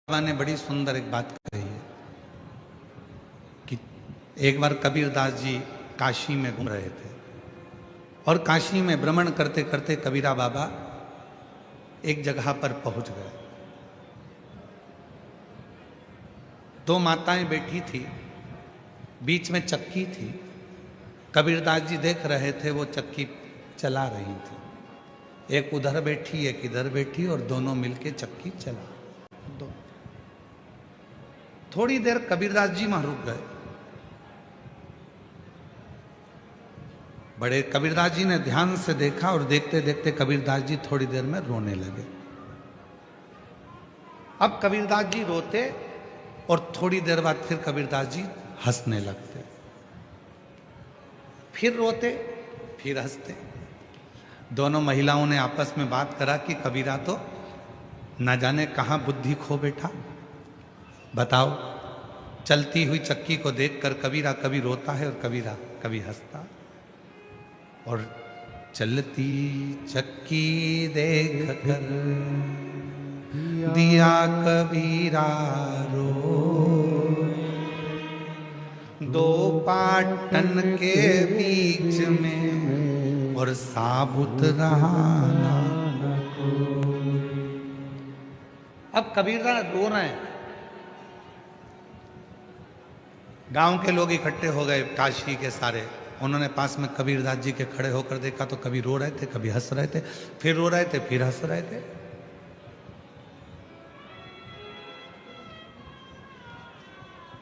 बाबा ने बड़ी सुंदर एक बात कही है कि एक बार कबीरदास जी काशी में घूम रहे थे और काशी में भ्रमण करते करते कबीरा बाबा एक जगह पर पहुंच गए। दो माताएं बैठी थी, बीच में चक्की थी। कबीरदास जी देख रहे थे, वो चक्की चला रही थी। एक उधर बैठी, एक इधर बैठी और दोनों मिलके चक्की चला दो। थोड़ी देर कबीरदास जी वहां रुक गए। बड़े कबीरदास जी ने ध्यान से देखा और देखते देखते कबीरदास जी थोड़ी देर में रोने लगे। अब कबीरदास जी रोते और थोड़ी देर बाद फिर कबीरदास जी हंसने लगते, फिर रोते फिर हंसते। दोनों महिलाओं ने आपस में बात करा कि कबीरा तो न जाने कहां बुद्धि खो बैठा। बताओ, चलती हुई चक्की को देखकर कबीरा कभी रोता है और कबीरा कभी हंसता। और चलती चक्की देख कर दिया कबीरा रो, दो पाटन के बीच में और साबुत रहा ना। अब कबीरा रो रहे हैं। गांव के लोग इकट्ठे हो गए, काशी के सारे। उन्होंने पास में कबीरदास जी के खड़े होकर देखा तो कभी रो रहे थे, कभी हंस रहे थे, फिर रो रहे थे, फिर हंस रहे थे।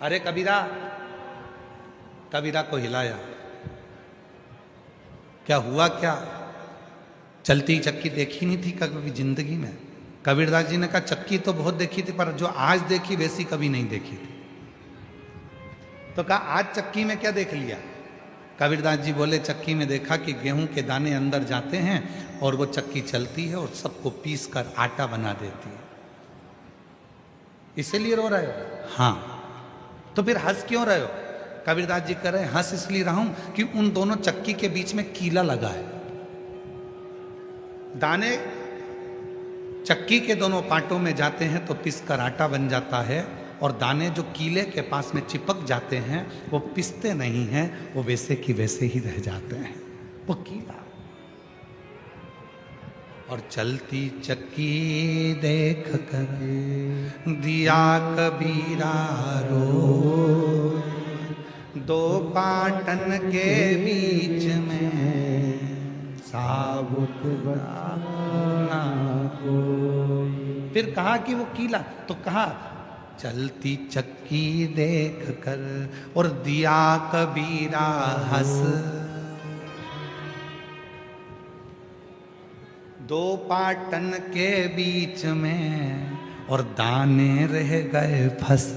अरे कबीरा, कबीरा को हिलाया। क्या हुआ? क्या चलती चक्की देखी नहीं थी कभी जिंदगी में? कबीरदास जी ने कहा चक्की तो बहुत देखी थी, पर जो आज देखी वैसी कभी नहीं देखी थी। तो कहा आज चक्की में क्या देख लिया? कबीरदास जी बोले चक्की में देखा कि गेहूं के दाने अंदर जाते हैं और वो चक्की चलती है और सबको पीस कर आटा बना देती है। इसीलिए रो रहे हो? हाँ। तो फिर हंस क्यों रहे हो? कबीरदास जी कह रहे हैं हंस इसलिए रहा हूं कि उन दोनों चक्की के बीच में कीला लगा है। दाने चक्की के दोनों पाटों में जाते हैं तो पिस कर आटा बन जाता है, और दाने जो कीले के पास में चिपक जाते हैं वो पिसते नहीं हैं, वो वैसे की वैसे ही रह जाते हैं, वो कीला। और चलती चक्की देख कर दिया कबीरा रो, दो पाटन के बीच में साबुत ना कोई। फिर कहा कि वो कीला, तो कहा चलती चक्की देख कर और दिया कबीरा हंस, दो पाटन के बीच में और दाने रह गए फंस।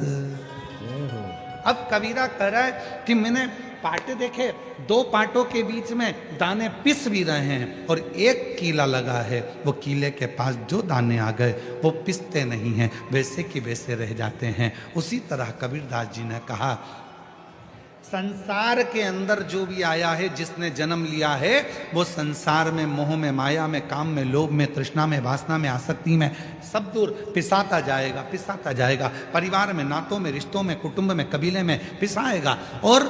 अब कबीरा कह रहा है कि मैंने पाटे देखे, दो पाटों के बीच में दाने पिस भी रहे हैं और एक कीला लगा है, वो कीले के पास जो दाने आ गए वो पिसते नहीं हैं, वैसे की वैसे रह जाते हैं। उसी तरह कबीरदास जी ने कहा संसार के अंदर जो भी आया है, जिसने जन्म लिया है, वो संसार में, मोह में, माया में, काम में, लोभ में, तृष्णा में, वासना में, आसक्ति में सब दूर पिसाता जाएगा, पिसाता जाएगा। परिवार में, नातों में, रिश्तों में, कुटुंब में, कबीले में पिसाएगा और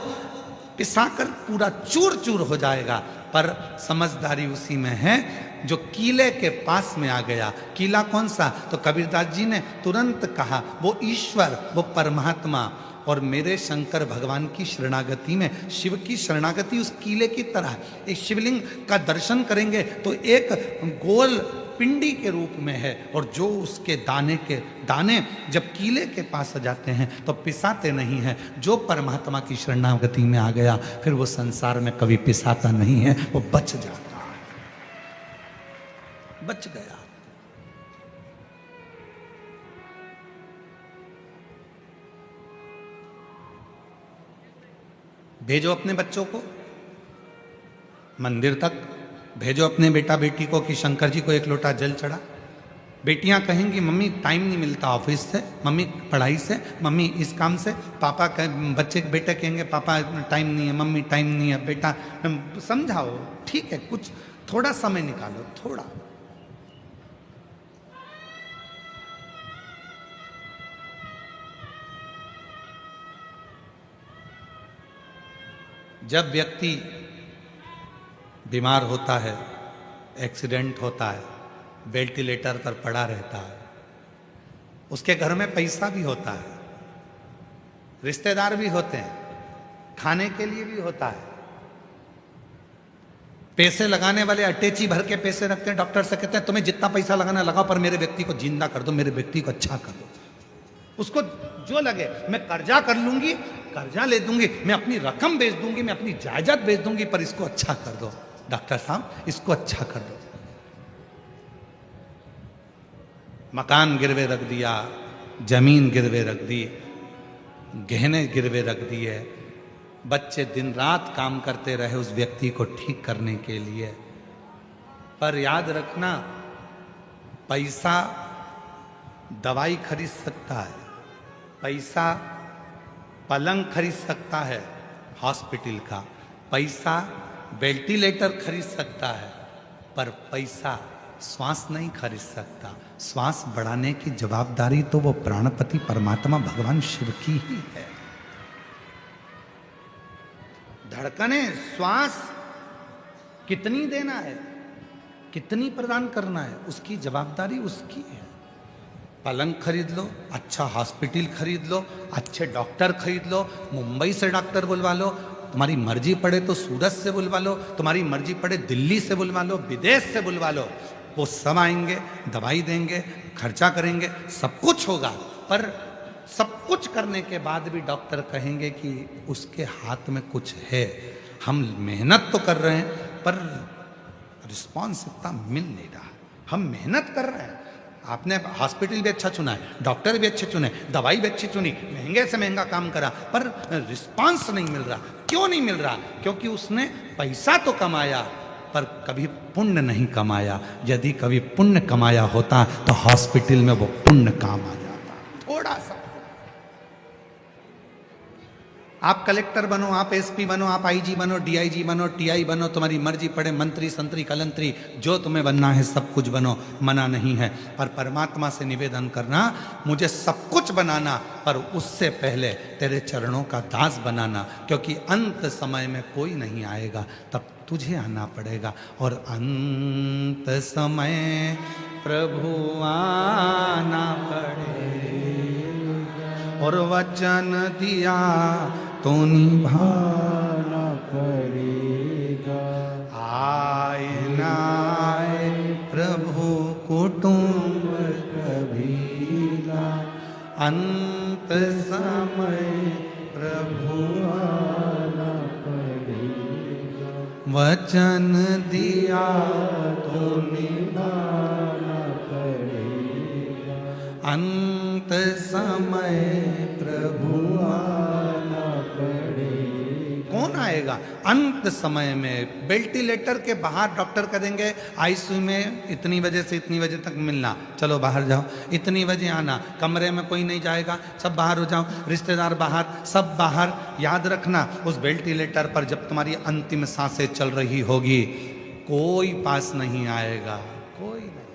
पिसाकर पूरा चूर चूर हो जाएगा। पर समझदारी उसी में है जो कीले के पास में आ गया। कीला कौन सा? तो कबीरदास जी ने तुरंत कहा वो ईश्वर, वो परमात्मा। और मेरे शंकर भगवान की शरणागति में, शिव की शरणागति उस कीले की तरह। एक शिवलिंग का दर्शन करेंगे तो एक गोल पिंडी के रूप में है, और जो उसके दाने जब कीले के पास जाते हैं तो पिसाते नहीं हैं। जो परमात्मा की शरणागति में आ गया फिर वो संसार में कभी पिसाता नहीं है, वो बच जाता है, बच गया। भेजो अपने बच्चों को मंदिर तक, भेजो अपने बेटा बेटी को कि शंकर जी को एक लोटा जल चढ़ा। बेटियां कहेंगी मम्मी टाइम नहीं मिलता ऑफिस से, मम्मी पढ़ाई से, मम्मी इस काम से। पापा बेटे कहेंगे पापा टाइम नहीं है, मम्मी टाइम नहीं है। बेटा समझाओ, ठीक है, कुछ थोड़ा समय निकालो, थोड़ा। जब व्यक्ति बीमार होता है, एक्सीडेंट होता है, वेंटिलेटर पर पड़ा रहता है, उसके घर में पैसा भी होता है, रिश्तेदार भी होते हैं, खाने के लिए भी होता है, पैसे लगाने वाले अटैची भर के पैसे रखते हैं, डॉक्टर से कहते हैं तुम्हें जितना पैसा लगाना लगाओ, पर मेरे व्यक्ति को जिंदा कर दो, मेरे व्यक्ति को अच्छा कर दो। उसको जो लगे, मैं कर्जा कर लूंगी, कर्जा ले दूंगी, मैं अपनी रकम बेच दूंगी, मैं अपनी जायदाद बेच दूंगी, पर इसको अच्छा कर दो डॉक्टर साहब, इसको अच्छा कर दो। मकान गिरवे रख दिया, जमीन गिरवे रख दी, गहने गिरवे रख दिए, बच्चे दिन रात काम करते रहे उस व्यक्ति को ठीक करने के लिए। पर याद रखना, पैसा दवाई खरीद सकता है, पैसा पलंग खरीद सकता है हॉस्पिटल का, पैसा वेंटिलेटर खरीद सकता है, पर पैसा श्वास नहीं खरीद सकता। श्वास बढ़ाने की जवाबदारी तो वो प्राणपति परमात्मा भगवान शिव की ही है। धड़कने, श्वास कितनी देना है, कितनी प्रदान करना है, उसकी जवाबदारी उसकी है। पलंग खरीद लो, अच्छा हॉस्पिटल खरीद लो, अच्छे डॉक्टर खरीद लो, मुंबई से डॉक्टर बुलवा लो, तुम्हारी मर्जी पड़े तो सूरत से बुलवा लो, तुम्हारी मर्जी पड़े दिल्ली से बुलवा लो, विदेश से बुलवा लो, वो सब आएंगे, दवाई देंगे, खर्चा करेंगे, सब कुछ होगा। पर सब कुछ करने के बाद भी डॉक्टर कहेंगे कि उसके हाथ में कुछ है, हम मेहनत तो कर रहे हैं पर रिस्पॉन्स इतना मिल नहीं रहा। हम मेहनत कर रहे हैं, आपने हॉस्पिटल भी अच्छा चुना है, डॉक्टर भी अच्छे चुने, दवाई भी अच्छी चुनी, महंगे से महंगा काम करा, पर रिस्पॉन्स नहीं मिल रहा। क्यों नहीं मिल रहा? क्योंकि उसने पैसा तो कमाया पर कभी पुण्य नहीं कमाया। यदि कभी पुण्य कमाया होता तो हॉस्पिटल में वो पुण्य काम आ जाता। थोड़ा सा आप कलेक्टर बनो, आप एसपी बनो, आप आईजी बनो, डीआईजी बनो, टीआई बनो, तुम्हारी मर्जी पड़े, मंत्री संतरी कलंतरी, जो तुम्हें बनना है सब कुछ बनो, मना नहीं है। पर परमात्मा से निवेदन करना, मुझे सब कुछ बनाना, पर उससे पहले तेरे चरणों का दास बनाना, क्योंकि अंत समय में कोई नहीं आएगा, तब तुझे आना पड़ेगा। और अंत समय प्रभु आना पड़ेगा, और वचन दिया तो निभाना पड़ेगा। आए ना आए प्रभु कुटुंब कबीला, अंत समय प्रभु आना पड़ेगा, वचन दिया तो निभाना पड़ेगा, अंत समय प्रभु आना पड़ेगा। कौन आएगा? अंत समय में वेंटिलेटर के बाहर डॉक्टर कहेंगे आईसीयू में इतनी बजे से इतनी बजे तक मिलना, चलो बाहर जाओ, इतनी बजे आना, कमरे में कोई नहीं जाएगा, सब बाहर हो जाओ, रिश्तेदार बाहर, सब बाहर। याद रखना, उस वेंटिलेटर पर जब तुम्हारी अंतिम सांसें चल रही होगी, कोई पास नहीं आएगा, कोई नहीं।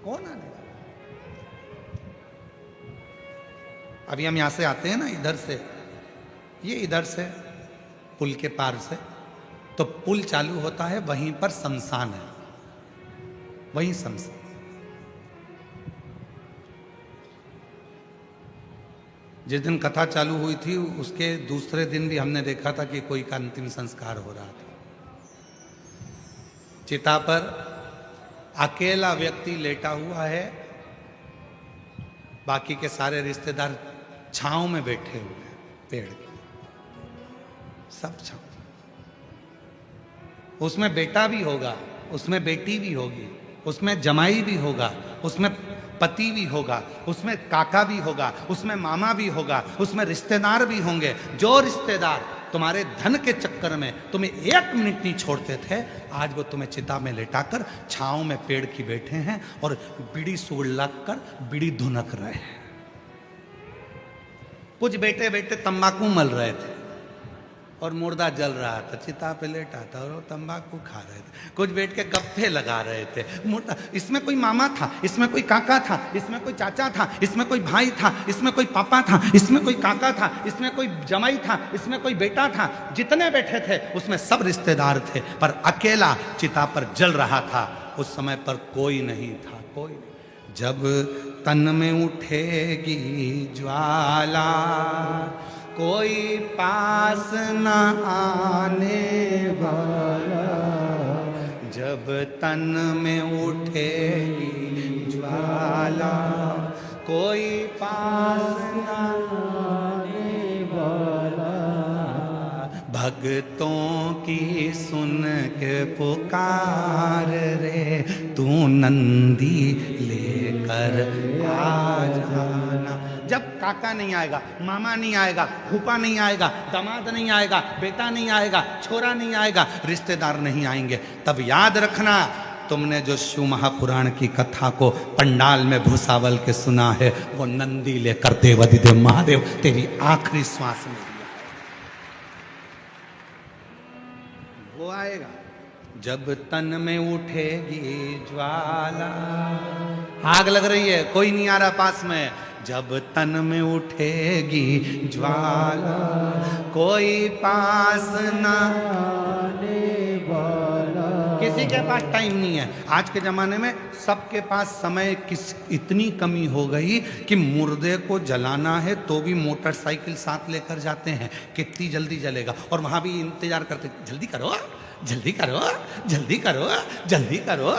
कौन आएगा? अभी हम यहां से आते हैं ना, इधर से, ये इधर से पुल के पार से, तो पुल चालू होता है, वहीं पर शमशान है, वहीं शमशान। जिस दिन कथा चालू हुई थी उसके दूसरे दिन भी हमने देखा था कि कोई का अंतिम संस्कार हो रहा था। चिता पर अकेला व्यक्ति लेटा हुआ है, बाकी के सारे रिश्तेदार छांव में बैठे हुए हैं, पेड़ के सब छांव। उसमें बेटा भी होगा, उसमें बेटी भी होगी, उसमें जमाई भी होगा, उसमें पति भी होगा, उसमें काका भी होगा, उसमें मामा भी होगा, उसमें रिश्तेदार भी होंगे। जो रिश्तेदार तुम्हारे धन के चक्कर में तुम्हें एक मिनट नहीं छोड़ते थे, आज वो तुम्हें चिता में लेटाकर छांव में पेड़ की बैठे हैं और बीड़ी सुलग कर बीड़ी धुनक रहे हैं। कुछ बेटे बेटे तंबाकू मल रहे थे, और मुर्दा जल रहा था, चिता पे लेटा था और वो तंबाकू खा रहे थे, कुछ बैठ के गप्पे लगा रहे थे। मुर्दा, इसमें कोई मामा था, इसमें कोई काका था, इसमें कोई चाचा था, इसमें कोई भाई था, इसमें कोई पापा था, इसमें कोई काका था, इसमें कोई जमाई था, इसमें कोई बेटा था। जितने बैठे थे उसमें सब रिश्तेदार थे, पर अकेला चिता पर जल रहा था। उस समय पर कोई नहीं था, कोई नहीं। जब तन में उठेगी ज्वाला, कोई पास न आने वाला। जब तन में उठेगी ज्वाला, कोई पास न आने वाला। भक्तों की सुन के पुकार रे, तू नंदी लेकर आ जाना। जब काका नहीं आएगा, मामा नहीं आएगा, फूफा नहीं आएगा, दामाद नहीं आएगा, बेटा नहीं आएगा, छोरा नहीं आएगा, रिश्तेदार नहीं आएंगे, तब याद रखना तुमने जो शिव महापुराण की कथा को पंडाल में भूसावल के सुना है, वो नंदी लेकर देवाधिदेव महादेव तेरी आखिरी श्वास में दिया है, वो आएगा। जब तन में उठेगी ज्वाला, आग लग रही है, कोई नहीं आ रहा पास में। जब तन में उठेगी ज्वाला, कोई पास ना आने वाला। किसी के पास टाइम नहीं है। आज के जमाने में सबके पास समय इतनी कमी हो गई कि मुर्दे को जलाना है तो भी मोटरसाइकिल साथ लेकर जाते हैं, कितनी जल्दी जलेगा, और वहां भी इंतजार करते, जल्दी करो जल्दी करो जल्दी करो जल्दी करो।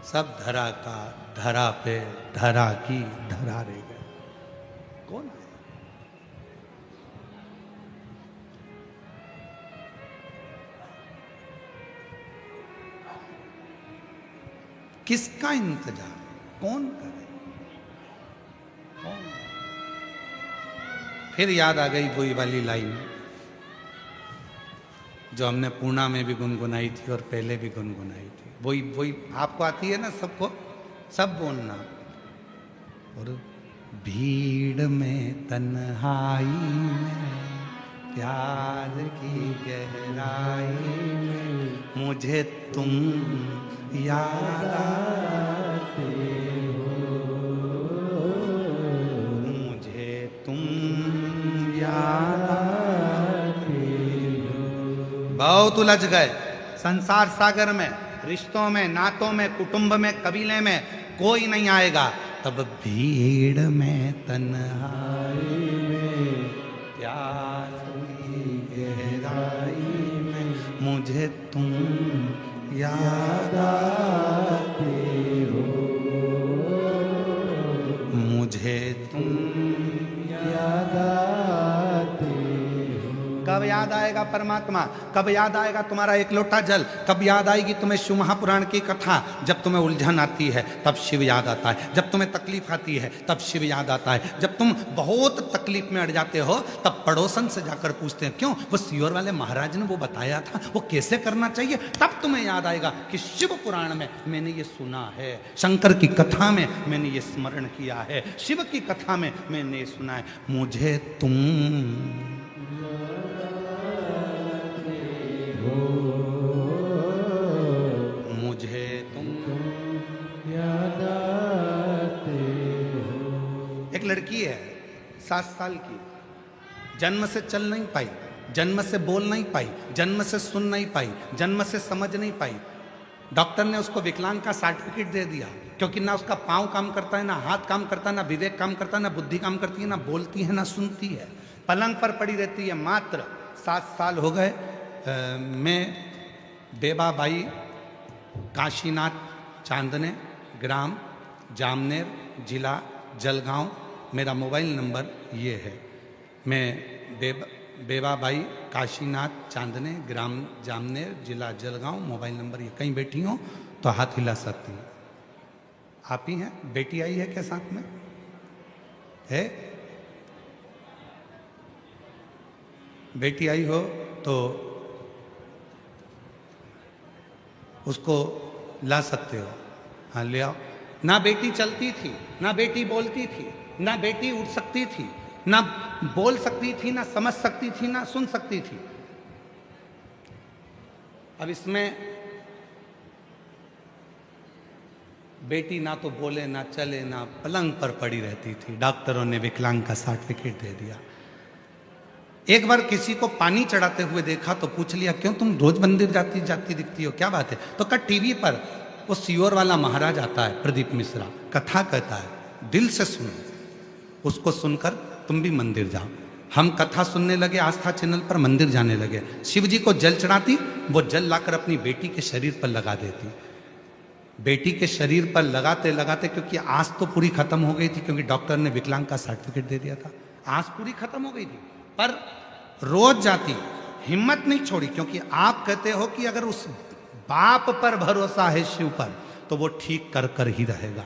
सब धरा का धरा पे, धरा की धरा रह गए। कौन है? किसका इंतजार, कौन करे, कौन? फिर याद आ गई वही वाली लाइन जो हमने पूना में भी गुनगुनाई थी और पहले भी गुनगुनाई थी। वही वही आपको आती है ना, सबको सब बोलना। और भीड़ में तन्हाई में, प्यार की गहराई में, मुझे तुम याद आते हो, मुझे तुम याद आते हो। बहुत उलझ गए संसार सागर में, रिश्तों में, नातों में, कुटुंब में, कबीले में कोई नहीं आएगा। तब भीड़ में तन्हाई में, प्यार की गहराई में, मुझे तुम याद आते हो, मुझे तुम याद आते हो। कब याद आएगा परमात्मा, कब याद आएगा तुम्हारा एक लोटा जल, कब याद आएगी तुम्हें शिव महापुराण की कथा? जब तुम्हें उलझन आती है तब शिव याद आता है, जब तुम्हें तकलीफ आती है तब शिव याद आता है, जब तुम बहुत तकलीफ में अड़ जाते हो तब पड़ोसन से जाकर पूछते हैं, क्यों वो सियोर वाले महाराज ने वो बताया था, वो कैसे करना चाहिए, तब तुम्हें याद आएगा कि शिव पुराण में मैंने ये सुना है, शंकर की कथा में मैंने ये स्मरण किया है, शिव की कथा में मैंने ये सुना है, मुझे तुम मुझे तुम याद आते हो। एक लड़की है 7 साल की, जन्म से चल नहीं पाई, जन्म से बोल नहीं पाई, जन्म से सुन नहीं पाई, जन्म से समझ नहीं पाई। डॉक्टर ने उसको विकलांग का सर्टिफिकेट दे दिया, क्योंकि ना उसका पाँव काम करता है, ना हाथ काम करता है, ना विवेक काम करता है, ना बुद्धि काम करती है, ना बोलती है, ना सुनती है, पलंग पर पड़ी रहती है। मात्र 7 साल हो गए। मैं बेबाबाई काशीनाथ चांदने, ग्राम जामनेर, जिला जलगांव, मेरा मोबाइल नंबर ये है। मैं बेबाबाई काशीनाथ चांदने, ग्राम जामनेर, जिला जलगांव, मोबाइल नंबर ये। कहीं बैठी हो तो हाथ हिला सकती हैं। आप ही हैं? बेटी आई है क्या साथ में? है? बेटी आई हो तो उसको ला सकते हो, हाँ ले आओ। ना बेटी चलती थी, ना बेटी बोलती थी, ना बेटी उठ सकती थी, ना बोल सकती थी, ना समझ सकती थी, ना सुन सकती थी। अब इसमें बेटी ना तो बोले, ना चले, ना पलंग पर पड़ी रहती थी। डॉक्टरों ने विकलांग का सर्टिफिकेट दे दिया। एक बार किसी को पानी चढ़ाते हुए देखा तो पूछ लिया, क्यों तुम रोज मंदिर जाती जाती दिखती हो, क्या बात है? तो कहा टीवी पर वो सियोर वाला महाराज आता है, प्रदीप मिश्रा, कथा कहता है, दिल से सुनो, उसको सुनकर तुम भी मंदिर जाओ। हम कथा सुनने लगे, आस्था चैनल पर मंदिर जाने लगे। शिव जी को जल चढ़ाती, वो जल लाकर अपनी बेटी के शरीर पर लगा देती। बेटी के शरीर पर लगाते लगाते, क्योंकि आस तो पूरी खत्म हो गई थी, क्योंकि डॉक्टर ने विकलांग का सर्टिफिकेट दे दिया था, आस पूरी खत्म हो गई थी, पर रोज जाती, हिम्मत नहीं छोड़ी, क्योंकि आप कहते हो कि अगर उस बाप पर भरोसा है शिव पर, तो वो ठीक कर कर ही रहेगा।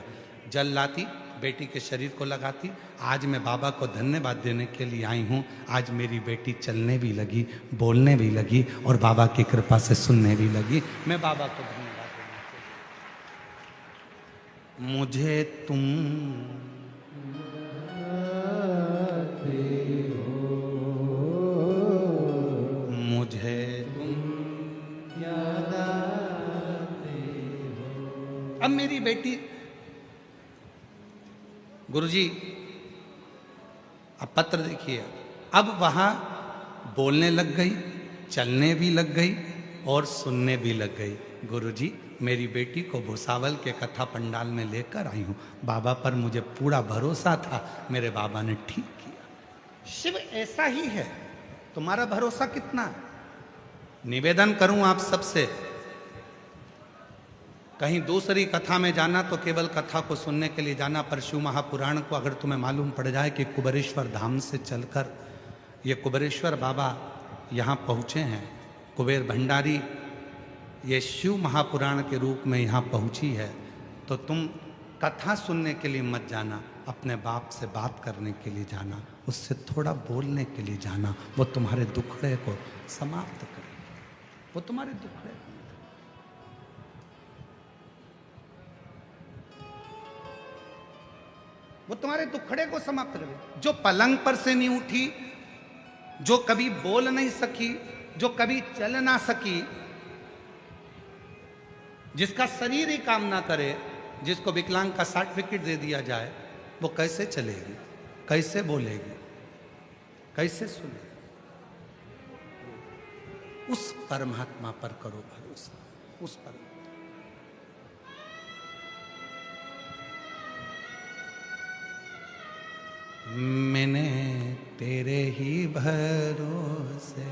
जल लाती, बेटी के शरीर को लगाती। आज मैं बाबा को धन्यवाद देने के लिए आई हूँ। आज मेरी बेटी चलने भी लगी, बोलने भी लगी, और बाबा की कृपा से सुनने भी लगी। मैं बाबा को धन्यवाद देना चाहती हूँ। मुझे तुम मुझे तुम याद आते हो। अब मेरी बेटी, गुरुजी अब पत्र देखिए, अब वहां बोलने लग गई, चलने भी लग गई और सुनने भी लग गई। गुरुजी मेरी बेटी को भुसावल के कथा पंडाल में लेकर आई हूं। बाबा पर मुझे पूरा भरोसा था, मेरे बाबा ने ठीक किया। शिव ऐसा ही है, तुम्हारा भरोसा कितना है? निवेदन करूं आप सबसे, कहीं दूसरी कथा में जाना तो केवल कथा को सुनने के लिए जाना, पर शिव महापुराण को अगर तुम्हें मालूम पड़ जाए कि कुबेरेश्वर धाम से चलकर ये कुबेरेश्वर बाबा यहाँ पहुँचे हैं, कुबेर भंडारी ये शिव महापुराण के रूप में यहाँ पहुँची है, तो तुम कथा सुनने के लिए मत जाना, अपने बाप से बात करने के लिए जाना, उससे थोड़ा बोलने के लिए जाना। वो तुम्हारे दुखड़े को समाप्त करेगी, वो तुम्हारे दुखड़े, वो तुम्हारे दुखड़े को समाप्त करे। जो पलंग पर से नहीं उठी, जो कभी बोल नहीं सकी, जो कभी चल ना सकी, जिसका शरीर ही काम ना करे, जिसको विकलांग का सर्टिफिकेट दे दिया जाए, वो कैसे चलेगी, कैसे बोलेगी, कैसे सुनेगी? उस परमात्मा पर करो भरोसा, उस पर। मैंने तेरे ही भरोसे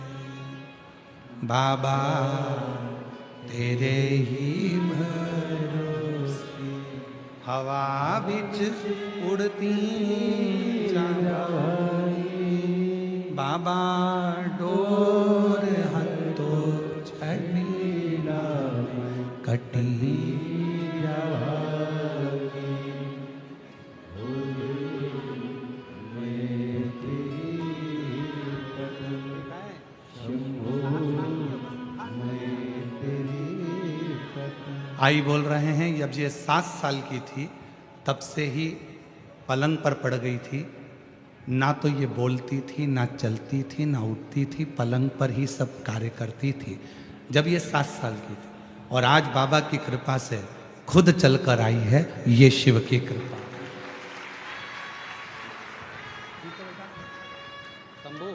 बाबा, तेरे ही भरोसे हवा बिच उड़ती जाई, बाबा डोर हतो छड़ीला कटी आई बोल रहे हैं। जब ये 7 साल की थी तब से ही पलंग पर पड़ गई थी, ना तो ये बोलती थी, ना चलती थी, ना उठती थी, पलंग पर ही सब कार्य करती थी जब ये 7 साल की थी। और आज बाबा की कृपा से खुद चलकर आई है, ये शिव की कृपा। शंभू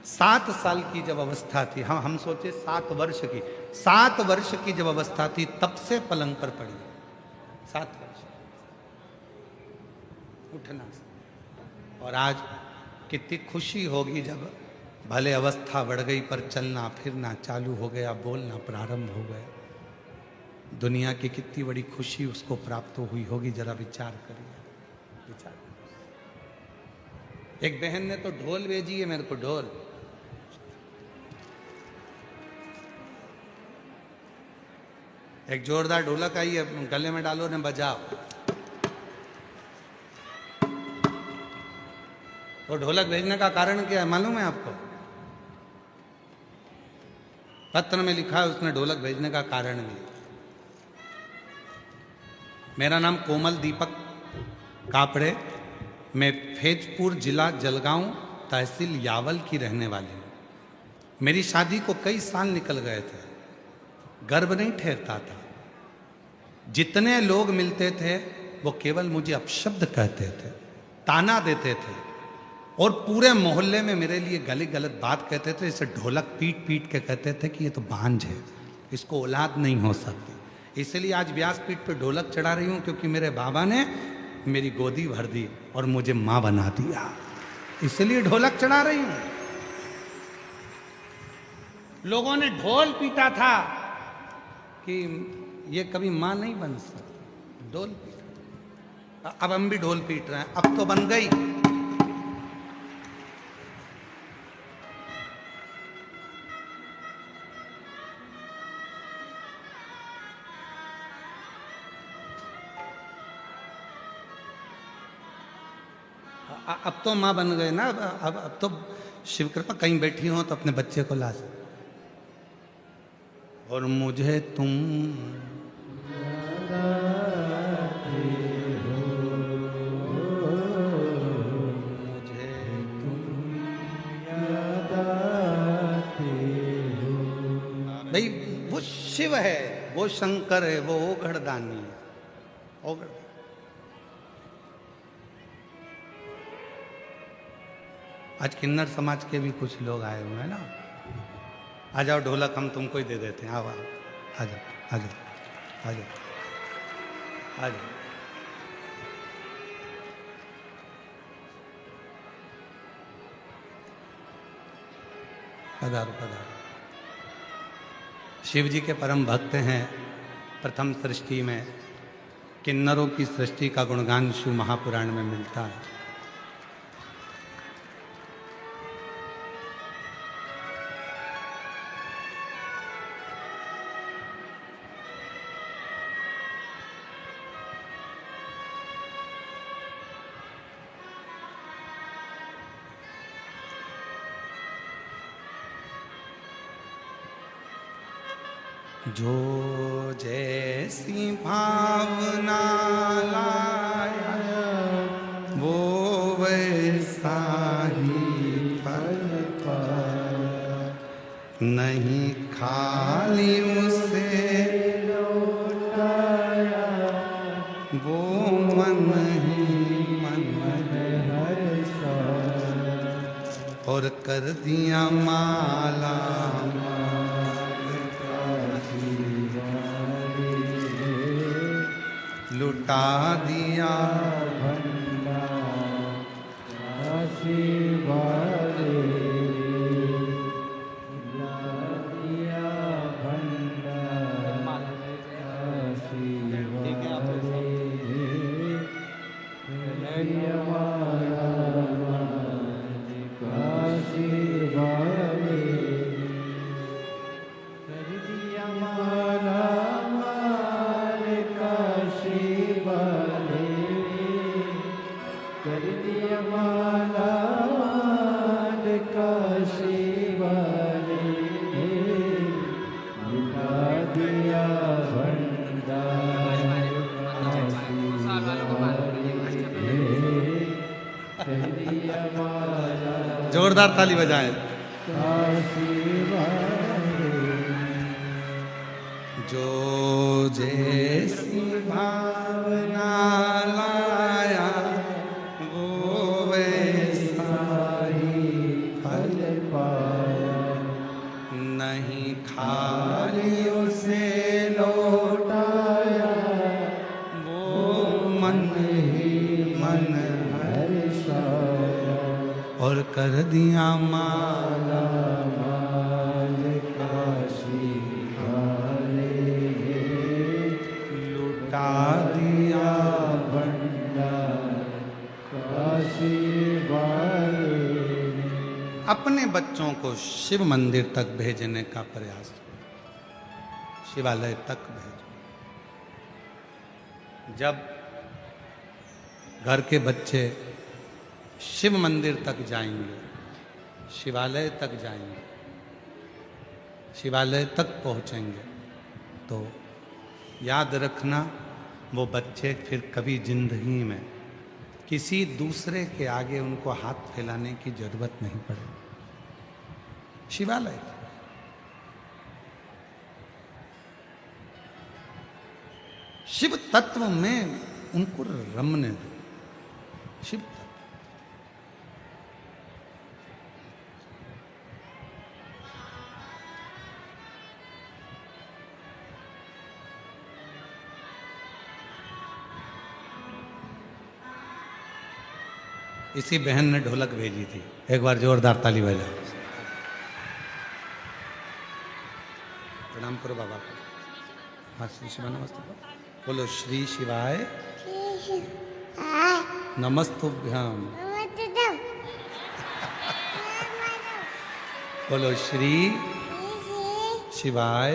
7 साल की जब अवस्था थी, हम सोचे 7 वर्ष की, 7 वर्ष की जब अवस्था थी तब से पलंग पर पड़ी। 7 वर्ष उठना। और आज कितनी खुशी होगी जब भले अवस्था बढ़ गई पर चलना फिरना चालू हो गया, बोलना प्रारंभ हो गया। दुनिया की कितनी बड़ी खुशी उसको प्राप्त हुई होगी, जरा विचार करिए, विचार। एक बहन ने तो ढोल भेजी है मेरे को, ढोल। एक जोरदार ढोलक आई है, गले में डालो ने बजाओ। तो ढोलक भेजने का कारण क्या है मालूम है आपको? पत्र में लिखा है उसने ढोलक भेजने का कारण भी। मेरा नाम कोमल दीपक कापड़े, मैं फैजपुर जिला जलगांव तहसील यावल की रहने वाली हूँ। मेरी शादी को कई साल निकल गए थे, गर्भ नहीं ठहरता था। जितने लोग मिलते थे वो केवल मुझे अपशब्द कहते थे, ताना देते थे और पूरे मोहल्ले में मेरे लिए गली गलत बात कहते थे। इसे ढोलक पीट पीट के कहते थे कि ये तो बांझ है, इसको औलाद नहीं हो सकती। इसलिए आज व्यासपीठ पे ढोलक चढ़ा रही हूं, क्योंकि मेरे बाबा ने मेरी गोदी भर दी और मुझे मां बना दिया, इसलिए ढोलक चढ़ा रही हूं। लोगों ने ढोल पीटा था कि ये कभी मां नहीं बन सकती, ढोल पीटा। अब हम भी ढोल पीट रहे हैं, अब तो बन गई। अब तो माँ बन गए ना। अब तो शिव कृपा, कहीं बैठी हो तो अपने बच्चे को ला सकते। और मुझे तुम मुझे भाई, वो शिव है, वो शंकर है, वो ओघड़दानी है। ओघड़ आज किन्नर समाज के भी कुछ लोग आए हुए हैं ना। आ जाओ, ढोलक हम तुमको ही दे देते हैं। आओ आओ, आ जाओ आ जाओ आ जाओ आ जाओ। पधारो पधारो। शिव जी के परम भक्त हैं। प्रथम सृष्टि में किन्नरों की सृष्टि का गुणगान शिव महापुराण में मिलता है। जो जैसी भावना लाया वो वैसा ही फल पाया, नहीं खाली उसे लौटाया वो मन ही मन हर्षा, और कर दिया माला लुटा दिया जोरदार ताली बजाएं। जो जैसी भावना लाया वो वैसा ही फल पाया, नहीं खाली उसे लौटाया वो मन ही मन हर्षाया, और कर दिया माला माल काशी वाले, लुटा दिया भंडार काशी वाले। अपने बच्चों को शिव मंदिर तक भेजने का प्रयास, शिवालय तक भेजो। जब घर के बच्चे शिव मंदिर तक जाएंगे, शिवालय तक जाएंगे, शिवालय तक पहुंचेंगे, तो याद रखना वो बच्चे फिर कभी जिंदगी में किसी दूसरे के आगे उनको हाथ फैलाने की जरूरत नहीं पड़े। शिवालय शिव तत्व में उनको रमने दो। शिव तत्व इसी बहन ने ढोलक भेजी थी, एक बार जोरदार ताली बजा। प्रणाम करो बाबा को। हाँ, श्री शिवाय नमस्ते बोलो। श्री शिवाय नमस्तुभ्यम। बोलो श्री शिवाय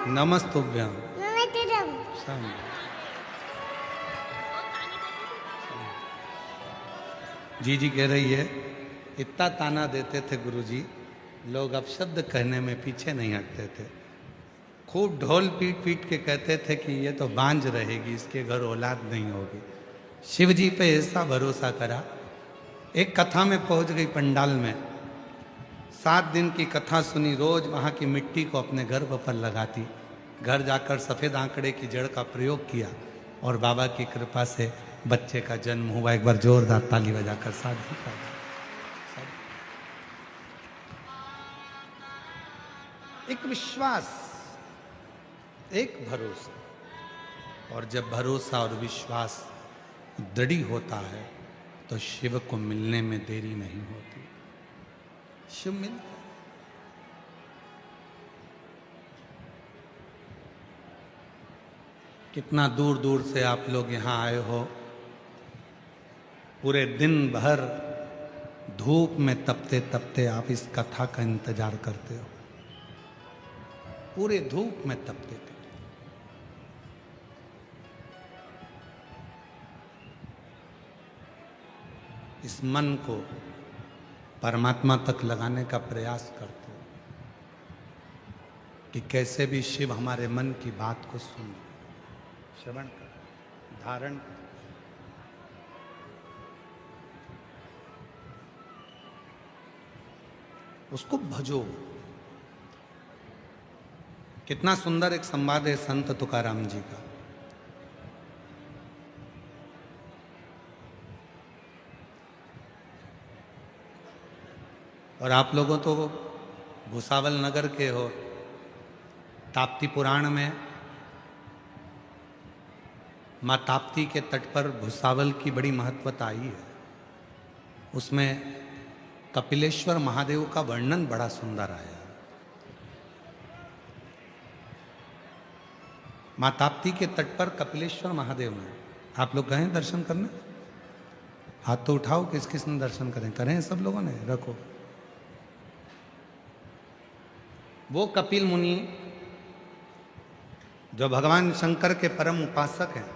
नमस्तुभ्यम। जी कह रही है, इतना ताना देते थे गुरुजी, लोग अपशब्द कहने में पीछे नहीं हटते थे। खूब ढोल पीट पीट के कहते थे कि ये तो बांझ रहेगी, इसके घर औलाद नहीं होगी। शिव जी पे ऐसा भरोसा करा। एक कथा में पहुंच गई पंडाल में, 7 दिन की कथा सुनी, रोज वहां की मिट्टी को अपने गर्भ पर लगाती, घर जाकर सफेद आंकड़े की जड़ का प्रयोग किया और बाबा की कृपा से बच्चे का जन्म हुआ। एक बार जोरदार ताली बजाकर साधु का। एक विश्वास, एक भरोसा, और जब भरोसा और विश्वास दृढ़ होता है तो शिव को मिलने में देरी नहीं होती। शिव मिलता है। कितना दूर दूर से आप लोग यहाँ आए हो, पूरे दिन भर धूप में तपते तपते आप इस कथा का इंतजार करते हो, पूरे धूप में तपते थे। इस मन को परमात्मा तक लगाने का प्रयास करते हो कि कैसे भी शिव हमारे मन की बात को सुन, श्रवण कर, धारण कर। उसको भजो। कितना सुंदर एक संवाद है संत तुकाराम जी का। और आप लोगों तो भुसावल नगर के हो। ताप्ती पुराण में माँ ताप्ती के तट पर भुसावल की बड़ी महत्वता आई है। उसमें कपिलेश्वर महादेव का वर्णन बड़ा सुंदर आया। माँ ताप्ती के तट पर कपिलेश्वर महादेव में आप लोग गए दर्शन करने? हाथ तो उठाओ, किस किस ने दर्शन करें सब लोगों ने, रखो। वो कपिल मुनि जो भगवान शंकर के परम उपासक हैं,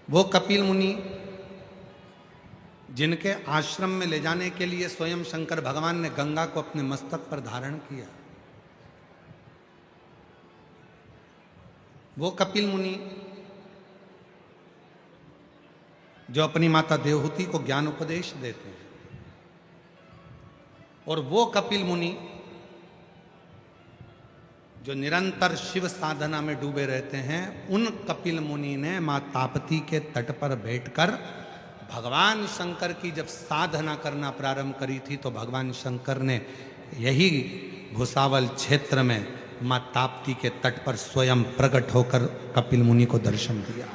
वो कपिल मुनि जिनके आश्रम में ले जाने के लिए स्वयं शंकर भगवान ने गंगा को अपने मस्तक पर धारण किया, वो कपिल मुनि जो अपनी माता देवहूति को ज्ञान उपदेश देते हैं, और वो कपिल मुनि जो निरंतर शिव साधना में डूबे रहते हैं, उन कपिल मुनि ने माँ ताप्ती के तट पर बैठकर भगवान शंकर की जब साधना करना प्रारंभ करी थी, तो भगवान शंकर ने यही भुसावल क्षेत्र में माँ ताप्ती के तट पर स्वयं प्रकट होकर कपिल मुनि को दर्शन दिया।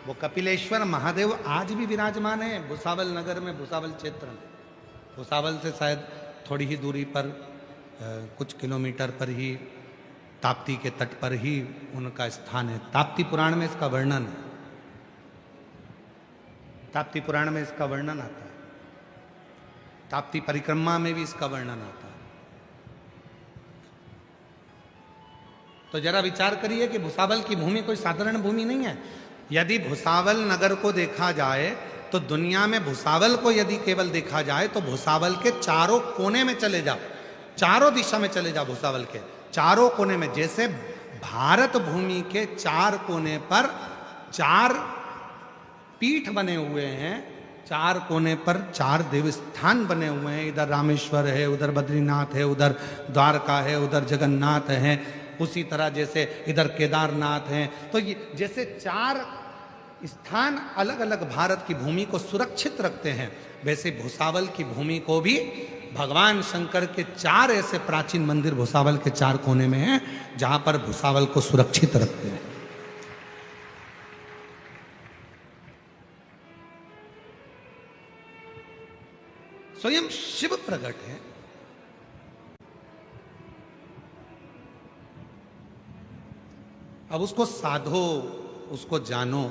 वो कपिलेश्वर महादेव आज भी विराजमान है भुसावल नगर में, भुसावल क्षेत्र में। भुसावल से शायद थोड़ी ही दूरी पर कुछ किलोमीटर पर ही ताप्ती के तट पर ही उनका स्थान है। ताप्ती पुराण में इसका वर्णन है, ताप्ती पुराण में इसका वर्णन आता है, ताप्ती परिक्रमा में भी इसका वर्णन आता है। तो जरा विचार करिए कि भुसावल की भूमि कोई साधारण भूमि नहीं है। यदि भुसावल नगर को देखा जाए तो दुनिया में भुसावल को यदि केवल देखा जाए तो भुसावल के चारों कोने में चले जाओ, चारों दिशा में चले जाओ, भुसावल के चारों कोने में, जैसे भारत भूमि के चार कोने पर चार पीठ बने हुए हैं, चार कोने पर चार देव स्थान बने हुए हैं, इधर रामेश्वर है, उधर बद्रीनाथ है, उधर द्वारका है, उधर जगन्नाथ है, उसी तरह जैसे इधर केदारनाथ हैं। तो ये जैसे चार स्थान अलग अलग भारत की भूमि को सुरक्षित रखते हैं, वैसे भुसावल की भूमि को भी भगवान शंकर के चार ऐसे प्राचीन मंदिर भुसावल के चार कोने में हैं जहां पर भुसावल को सुरक्षित रखते हैं। स्वयं शिव प्रकट है। अब उसको साधो, उसको जानो,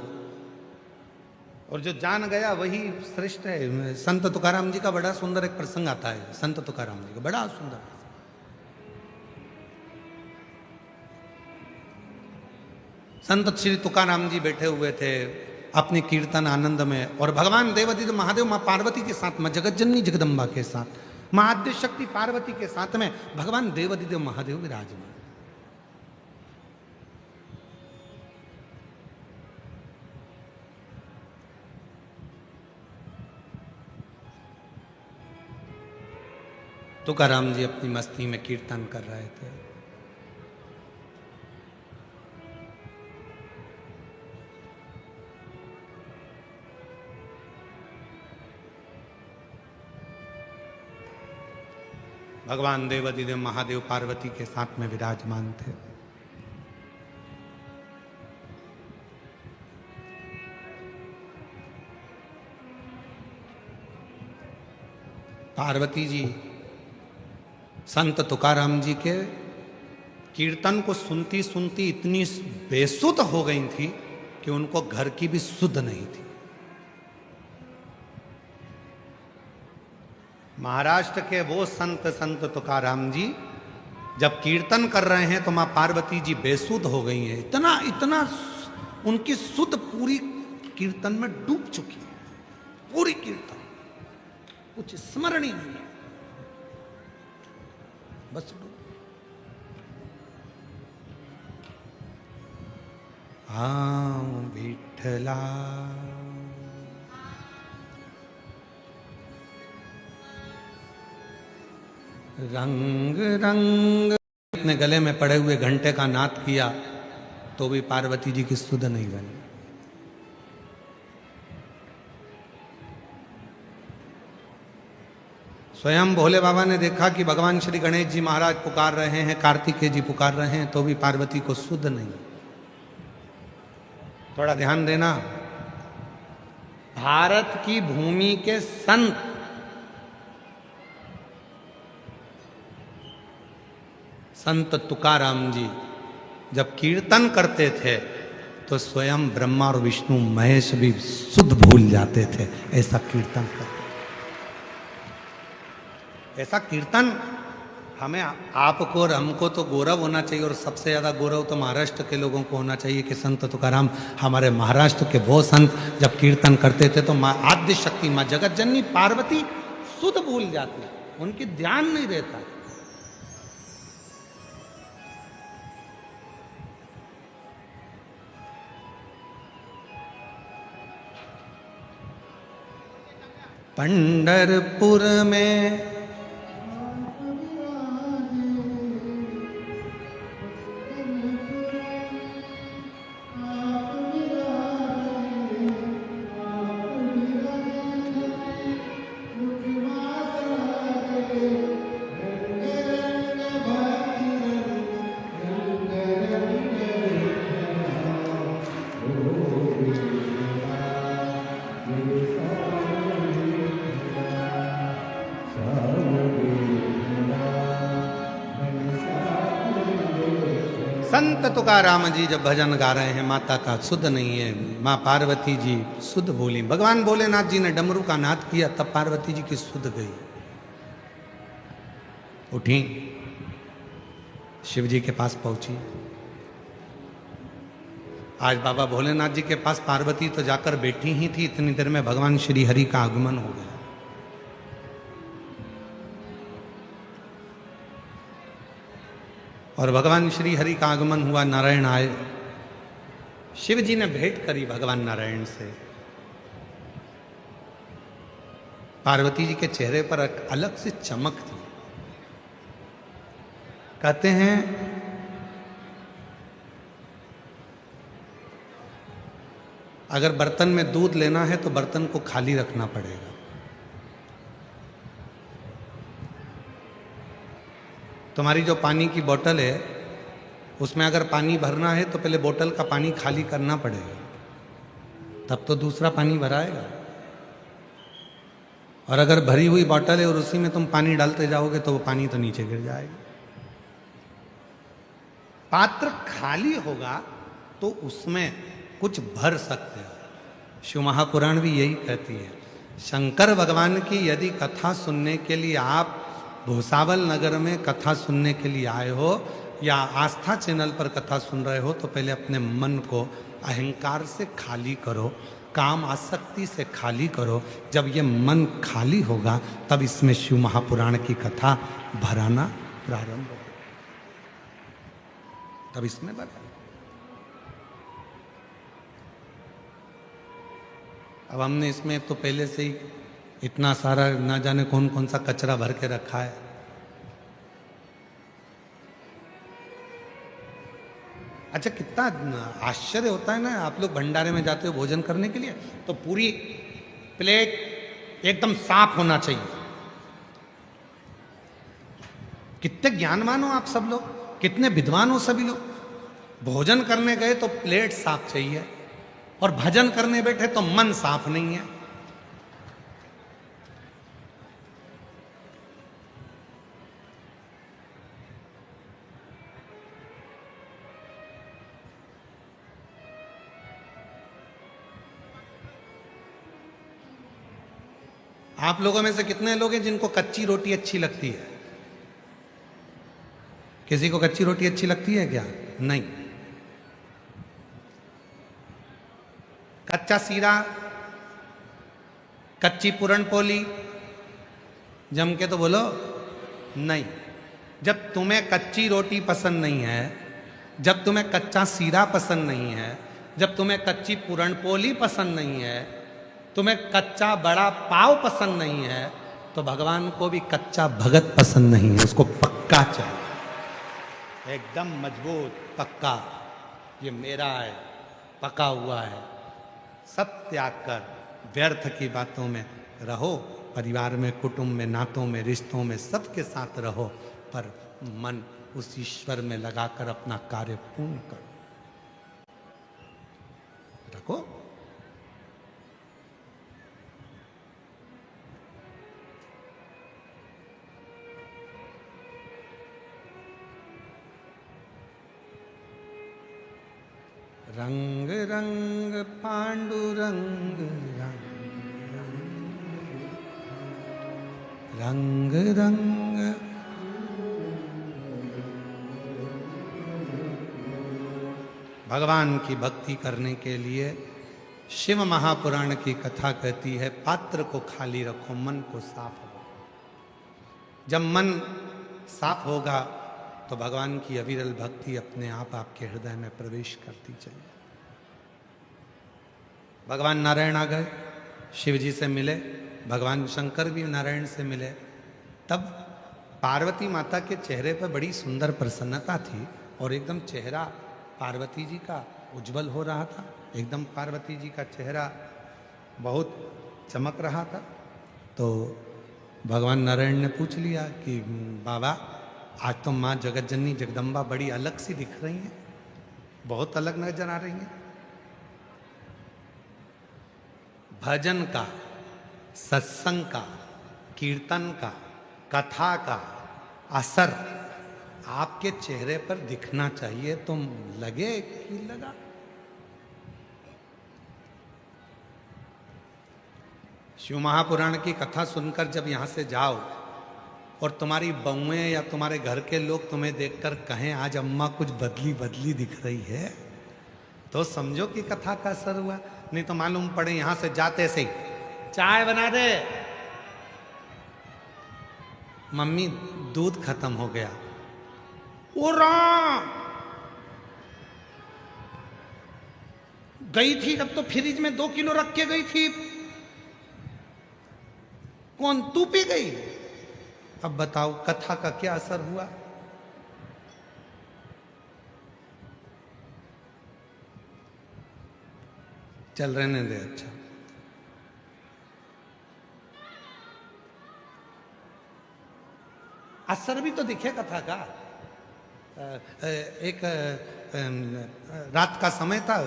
और जो जान गया वही श्रेष्ठ है। संत तुकाराम जी का बड़ा सुंदर एक प्रसंग आता है, संत तुकाराम जी का बड़ा सुंदर प्रसंग। संत श्री तुकाराम जी बैठे हुए थे अपने कीर्तन आनंद में, और भगवान देवादिदेव महादेव माँ पार्वती के साथ, माँ जगतजननी जगदम्बा के साथ, माँ आद्य शक्ति पार्वती के साथ में भगवान देवादिदेव महादेव विराजमान। तुकाराम जी अपनी मस्ती में कीर्तन कर रहे थे। भगवान देवादिदेव महादेव पार्वती के साथ में विराजमान थे। पार्वती जी संत तुकाराम जी के कीर्तन को सुनती सुनती इतनी बेसुध हो गई थी कि उनको घर की भी सुध नहीं थी। महाराष्ट्र के वो संत तुकाराम जी जब कीर्तन कर रहे हैं तो मां पार्वती जी बेसुध हो गई हैं। इतना इतना उनकी सुध पूरी कीर्तन में डूब चुकी है, पूरी कीर्तन कुछ स्मरण ही नहीं है, बस हाँ विठला रंग रंग अपने गले में पड़े हुए घंटे का नाद किया तो भी पार्वती जी की सुध नहीं बनी। स्वयं भोले बाबा ने देखा कि भगवान श्री गणेश जी महाराज पुकार रहे हैं, कार्तिकेय जी पुकार रहे हैं, तो भी पार्वती को सुध नहीं। थोड़ा ध्यान देना, भारत की भूमि के संत संत तुकाराम जी जब कीर्तन करते थे तो स्वयं ब्रह्मा और विष्णु महेश भी सुध भूल जाते थे, ऐसा कीर्तन करते। ऐसा कीर्तन हमें, आपको और हमको तो गौरव होना चाहिए, और सबसे ज्यादा गौरव तो महाराष्ट्र के लोगों को होना चाहिए कि संत तुकाराम हमारे महाराष्ट्र के वो संत जब कीर्तन करते थे तो माँ आद्य शक्ति, माँ जगतजननी पार्वती सुध भूल जाती, उनकी ध्यान नहीं रहता। पंढरपुर में संत तुकाराम जी जब भजन गा रहे हैं, माता का सुध नहीं है, माँ पार्वती जी सुध भूली। भगवान भोलेनाथ जी ने डमरू का नाद किया तब पार्वती जी की सुध गई। उठी, शिव जी के पास पहुंची, आज बाबा भोलेनाथ जी के पास पार्वती तो जाकर बैठी ही थी, इतनी देर में भगवान श्री हरि का आगमन हो गया। और भगवान श्री हरि का आगमन हुआ, नारायण आए। शिव जी ने भेंट करी भगवान नारायण से। पार्वती जी के चेहरे पर एक अलग सी चमक थी। कहते हैं अगर बर्तन में दूध लेना है तो बर्तन को खाली रखना पड़ेगा। तुम्हारी जो पानी की बोतल है उसमें अगर पानी भरना है तो पहले बोतल का पानी खाली करना पड़ेगा, तब तो दूसरा पानी भराएगा। और अगर भरी हुई बोतल है और उसी में तुम पानी डालते जाओगे तो वो पानी तो नीचे गिर जाएगा। पात्र खाली होगा तो उसमें कुछ भर सकते हो। शिव महापुराण भी यही कहती है। शंकर भगवान की यदि कथा सुनने के लिए आप भूसावल नगर में कथा सुनने के लिए आए हो या आस्था चैनल पर कथा सुन रहे हो तो पहले अपने मन को अहंकार से खाली करो, काम आसक्ति से खाली करो। जब ये मन खाली होगा तब इसमें शिव महापुराण की कथा भराना प्रारंभ होगा, तब इसमें भरा। अब हमने इसमें तो पहले से ही इतना सारा ना जाने कौन कौन सा कचरा भर के रखा है। अच्छा, कितना आश्चर्य होता है ना, आप लोग भंडारे में जाते हो भोजन करने के लिए तो पूरी प्लेट एकदम साफ होना चाहिए। कितने ज्ञानवान हो आप सब लोग, कितने विद्वान हो सभी लोग। भोजन करने गए तो प्लेट साफ चाहिए और भजन करने बैठे तो मन साफ नहीं है। आप लोगों में से कितने लोग हैं जिनको कच्ची रोटी अच्छी लगती है? किसी को कच्ची रोटी अच्छी लगती है क्या? नहीं। कच्चा सीरा, कच्ची पूरण पोली जम के तो बोलो नहीं। जब तुम्हें कच्ची रोटी पसंद नहीं है, जब तुम्हें कच्चा सीरा पसंद नहीं है, जब तुम्हें कच्ची पूरण पोली पसंद नहीं है, तुम्हें कच्चा बड़ा पाव पसंद नहीं है, तो भगवान को भी कच्चा भगत पसंद नहीं है। उसको पक्का चाहिए, एकदम मजबूत पक्का। ये मेरा है, पका हुआ है। सब त्याग कर व्यर्थ की बातों में रहो, परिवार में, कुटुंब में, नातों में, रिश्तों में, सबके साथ रहो, पर मन उस ईश्वर में लगाकर अपना कार्य पूर्ण करो। रखो। रंग रंग पांडुरंग रंग रंग भगवान की भक्ति करने के लिए शिव महापुराण की कथा कहती है पात्र को खाली रखो, मन को साफ रखो। जब मन साफ होगा तो भगवान की अविरल भक्ति अपने आप आपके हृदय में प्रवेश करती चली। भगवान नारायण आ गए, शिव जी से मिले, भगवान शंकर भी नारायण से मिले। तब पार्वती माता के चेहरे पर बड़ी सुंदर प्रसन्नता थी और एकदम चेहरा पार्वती जी का उज्जवल हो रहा था। एकदम पार्वती जी का चेहरा बहुत चमक रहा था। तो भगवान नारायण ने पूछ लिया कि बाबा, आज तो माँ जगतजननी जगदम्बा बड़ी अलग सी दिख रही हैं, बहुत अलग नजर आ रही हैं। भजन का, सत्संग का, कीर्तन का, कथा का असर आपके चेहरे पर दिखना चाहिए। तुम लगे कि लगा? शिव महापुराण की कथा सुनकर जब यहां से जाओ और तुम्हारी बहुएं या तुम्हारे घर के लोग तुम्हें देखकर कहें आज अम्मा कुछ बदली बदली दिख रही है, तो समझो कि कथा का असर हुआ। नहीं तो मालूम पड़े यहां से जाते से ही चाय बना दे, मम्मी दूध खत्म हो गया, ओ राम गई थी जब तो फ्रिज में 2 किलो रख के गई थी, कौन तू पी गई? अब बताओ कथा का क्या असर हुआ? चल रहने दे। अच्छा, असर भी तो दिखे कथा का। एक रात का समय था,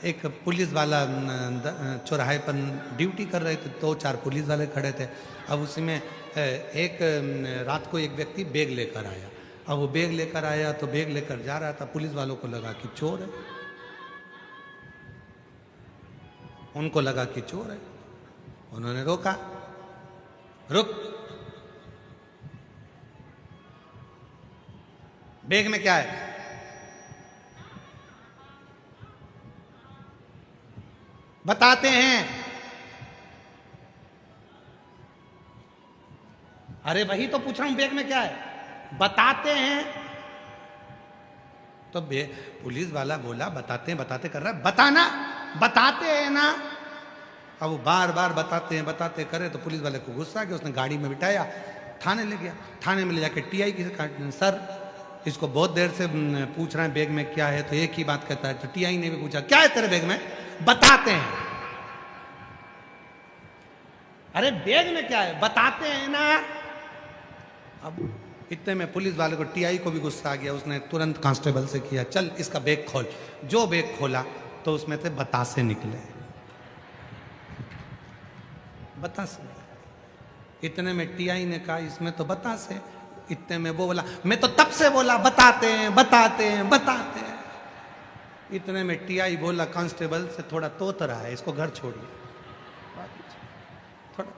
एक पुलिस वाला चौराहे पर ड्यूटी कर रहे थे, 2-4 पुलिस वाले खड़े थे। अब उसमें एक रात को एक व्यक्ति बैग लेकर आया। अब वो बैग लेकर आया तो बैग लेकर जा रहा था, पुलिस वालों को लगा कि चोर है, उनको लगा कि चोर है। उन्होंने रोका, रुक, बैग में क्या है? बताते हैं। अरे वही तो पूछ रहा हूं, बैग में क्या है? बताते हैं। तो पुलिस वाला बोला बताते हैं, बताते कर रहा है, बताना, बताते हैं ना। अब वो बार बार बताते हैं बताते करे तो पुलिस वाले को गुस्सा आ गया, उसने गाड़ी में बिठाया, थाने ले गया। थाने में ले जाके टीआई की सर इसको बहुत देर से पूछ रहे हैं बैग में क्या है, तो एक ही बात कहता है। तो टीआई ने भी पूछा क्या है तेरे बैग में? बताते हैं। अरे बैग में क्या है? बताते हैं ना। अब इतने में पुलिस वाले को, टीआई को भी गुस्सा आ गया, उसने तुरंत कांस्टेबल से किया चल इसका बैग खोल। जो बैग खोला तो उसमें से बतासे निकले, बतासे। इतने में टीआई ने कहा इसमें तो बतासे। इतने में वो बोला मैं तो तब से बोला बताते हैं बताते हैं बताते हैं। इतने में टीआई बोला कांस्टेबल से थोड़ा तोत रहा है, इसको घर छोड़िए। थोड़ा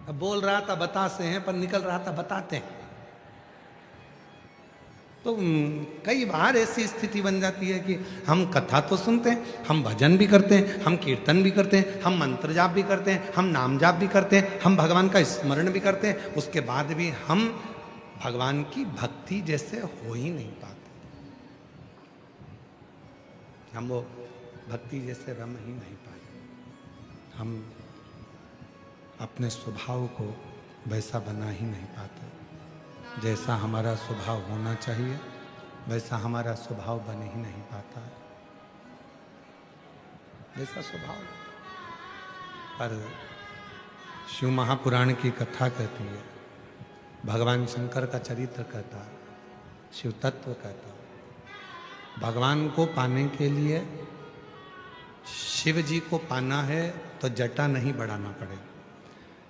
अब बोल रहा था बतासे हैं पर निकल रहा था बताते हैं। तो कई बार ऐसी स्थिति बन जाती है कि हम कथा तो सुनते हैं, हम भजन भी करते हैं, हम कीर्तन भी करते हैं, हम मंत्र जाप भी करते हैं, हम नाम जाप भी करते हैं, हम भगवान का स्मरण भी करते हैं, उसके बाद भी हम भगवान की भक्ति जैसे हो ही नहीं पाते। हम वो भक्ति जैसे रम ही नहीं पाते। हम अपने स्वभाव को वैसा बना ही नहीं पाते। जैसा हमारा स्वभाव होना चाहिए वैसा हमारा स्वभाव बन ही नहीं पाता। जैसा स्वभाव पर शिव महापुराण की कथा कहती है, भगवान शंकर का चरित्र कहता, शिव तत्व कहता। भगवान को पाने के लिए, शिव जी को पाना है तो जटा नहीं बढ़ाना पड़ेगा।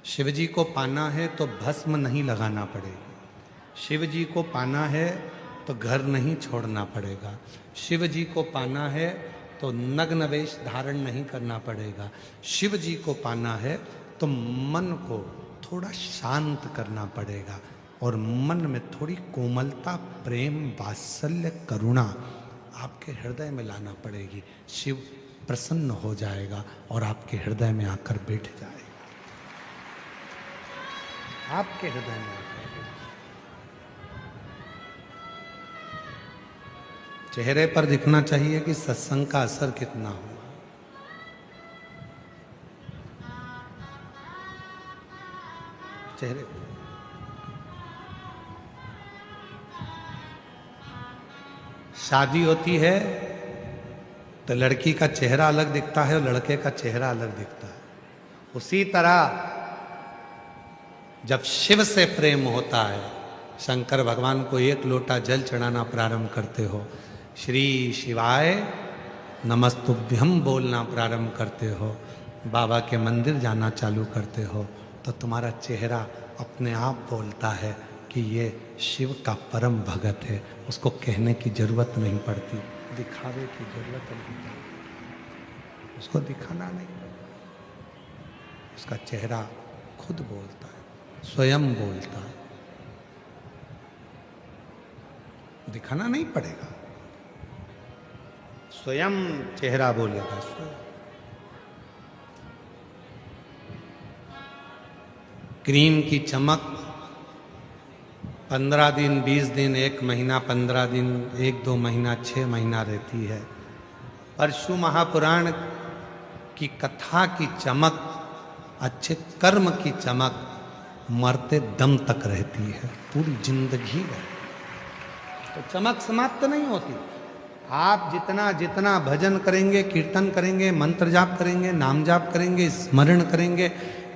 शिव जी को पाना है तो भस्म नहीं लगाना पड़ेगा। शिव जी को पाना है तो घर नहीं छोड़ना पड़ेगा। शिव जी को पाना है तो नग्न वेश धारण नहीं करना पड़ेगा। शिव जी को पाना है तो मन को थोड़ा शांत करना पड़ेगा और मन में थोड़ी कोमलता, प्रेम, वात्सल्य, करुणा आपके हृदय में लाना पड़ेगी। शिव प्रसन्न हो जाएगा और आपके हृदय में आकर बैठ जाएगा। आपके हृदय में आकर चेहरे पर दिखना चाहिए कि सत्संग का असर कितना हुआ। चेहरे शादी होती है तो लड़की का चेहरा अलग दिखता है और लड़के का चेहरा अलग दिखता है। उसी तरह जब शिव से प्रेम होता है, शंकर भगवान को एक लोटा जल चढ़ाना प्रारंभ करते हो, श्री शिवाय नमस्तुभ्यम बोलना प्रारंभ करते हो, बाबा के मंदिर जाना चालू करते हो, तो तुम्हारा चेहरा अपने आप बोलता है कि ये शिव का परम भगत है। उसको कहने की जरूरत नहीं पड़ती, दिखावे की जरूरत नहीं पड़ती, उसको दिखाना नहीं, उसका चेहरा खुद बोलता है, स्वयं बोलता है, दिखाना नहीं पड़ेगा। स्वयं चेहरा बोलेगा। स्वयं क्रीम की चमक 15 दिन, 20 दिन, 1 महीना, 15 दिन, 1-2 महीना, 6 महीना रहती है। परशु महापुराण की कथा की चमक, अच्छे कर्म की चमक मरते दम तक रहती है, पूरी जिंदगी रहती है। तो चमक समाप्त नहीं होती। आप जितना जितना भजन करेंगे, कीर्तन करेंगे, मंत्र जाप करेंगे, नाम जाप करेंगे, स्मरण करेंगे,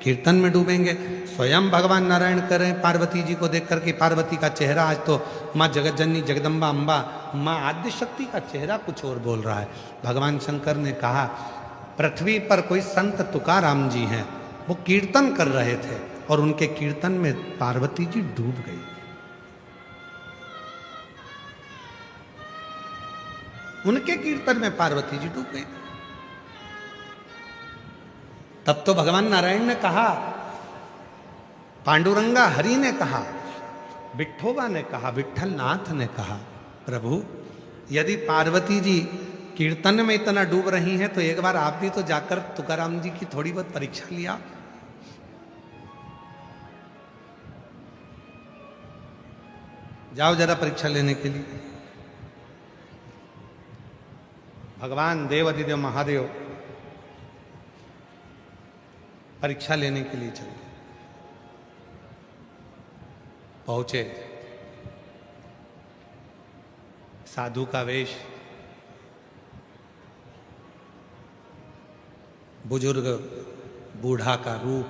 कीर्तन में डूबेंगे, स्वयं भगवान नारायण करें पार्वती जी को देख करके, पार्वती का चेहरा आज तो माँ जगतजननी जगदम्बा अम्बा माँ आद्य शक्ति का चेहरा कुछ और बोल रहा है। भगवान शंकर ने कहा पृथ्वी पर कोई संत तुकाराम जी हैं, वो कीर्तन कर रहे थे और उनके कीर्तन में पार्वती जी डूब गई। उनके कीर्तन में पार्वती जी डूब गई। तब तो भगवान नारायण ने कहा, पांडुरंगा हरि ने कहा, विठोबा ने कहा, विठल नाथ ने कहा, प्रभु यदि पार्वती जी कीर्तन में इतना डूब रही हैं तो एक बार आप भी तो जाकर तुकाराम जी की थोड़ी बहुत परीक्षा लिया। जाओ जरा परीक्षा लेने के लिए। भगवान देवादिदेव महादेव परीक्षा लेने के लिए चले, पहुंचे, साधु का वेश, बुजुर्ग बूढ़ा का रूप।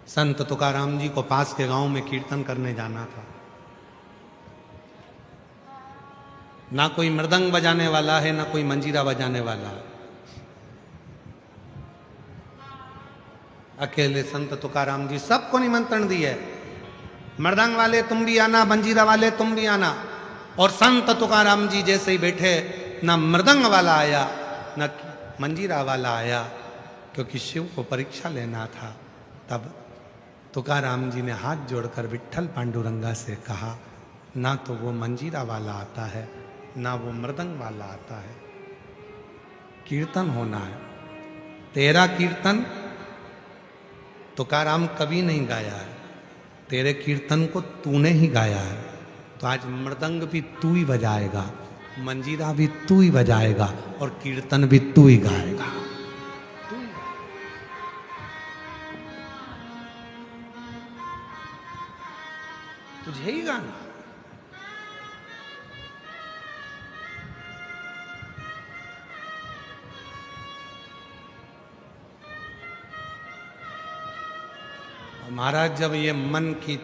संत तुकाराम जी को पास के गांव में कीर्तन करने जाना था। ना कोई मृदंग बजाने वाला है, ना कोई मंजीरा बजाने वाला है। अकेले संत तुकाराम जी सबको निमंत्रण दिए, मृदंग वाले तुम भी आना, मंजीरा वाले तुम भी आना। और संत तुकाराम जी जैसे ही बैठे, ना मृदंग वाला आया ना मंजीरा वाला आया, क्योंकि शिव को परीक्षा लेना था। तब तुकाराम जी ने हाथ जोड़कर विठल पांडुरंगा से कहा, ना तो वो मंजीरा वाला आता है, ना वो मृदंग वाला आता है। कीर्तन होना है, तेरा कीर्तन तुकाराम कभी नहीं गाया है, तेरे कीर्तन को तूने ही गाया है। तो आज मृदंग भी तू ही बजाएगा, मंजीरा भी तू ही बजाएगा और कीर्तन भी तू ही गाएगा। तुझे ही गाना। महाराज जब ये मन की,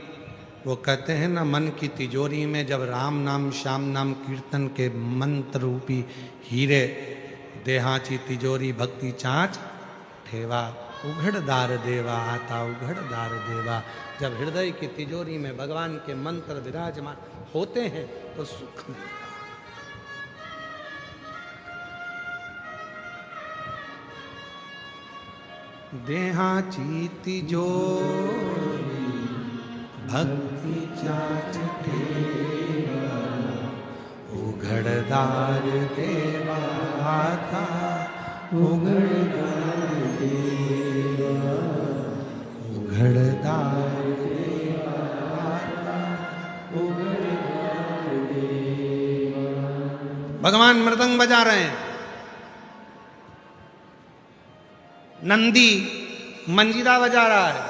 वो कहते हैं ना, मन की तिजोरी में जब राम नाम श्याम नाम कीर्तन के मंत्र रूपी हीरे, देहाची तिजोरी भक्ति चाँच ठेवा, उघड़दार देवा आता उघड़दार देवा। जब हृदय की तिजोरी में भगवान के मंत्र विराजमान होते हैं तो सुख मिलता है। देहाची तिजोरी भक्ति चाँच ठेवा, उघड़दार देवा आता उघड़दार देवा, उघड़दार देवा आता उघड़दार देवा। भगवान मृदंग बजा रहे हैं, नंदी मंजीरा बजा रहा है,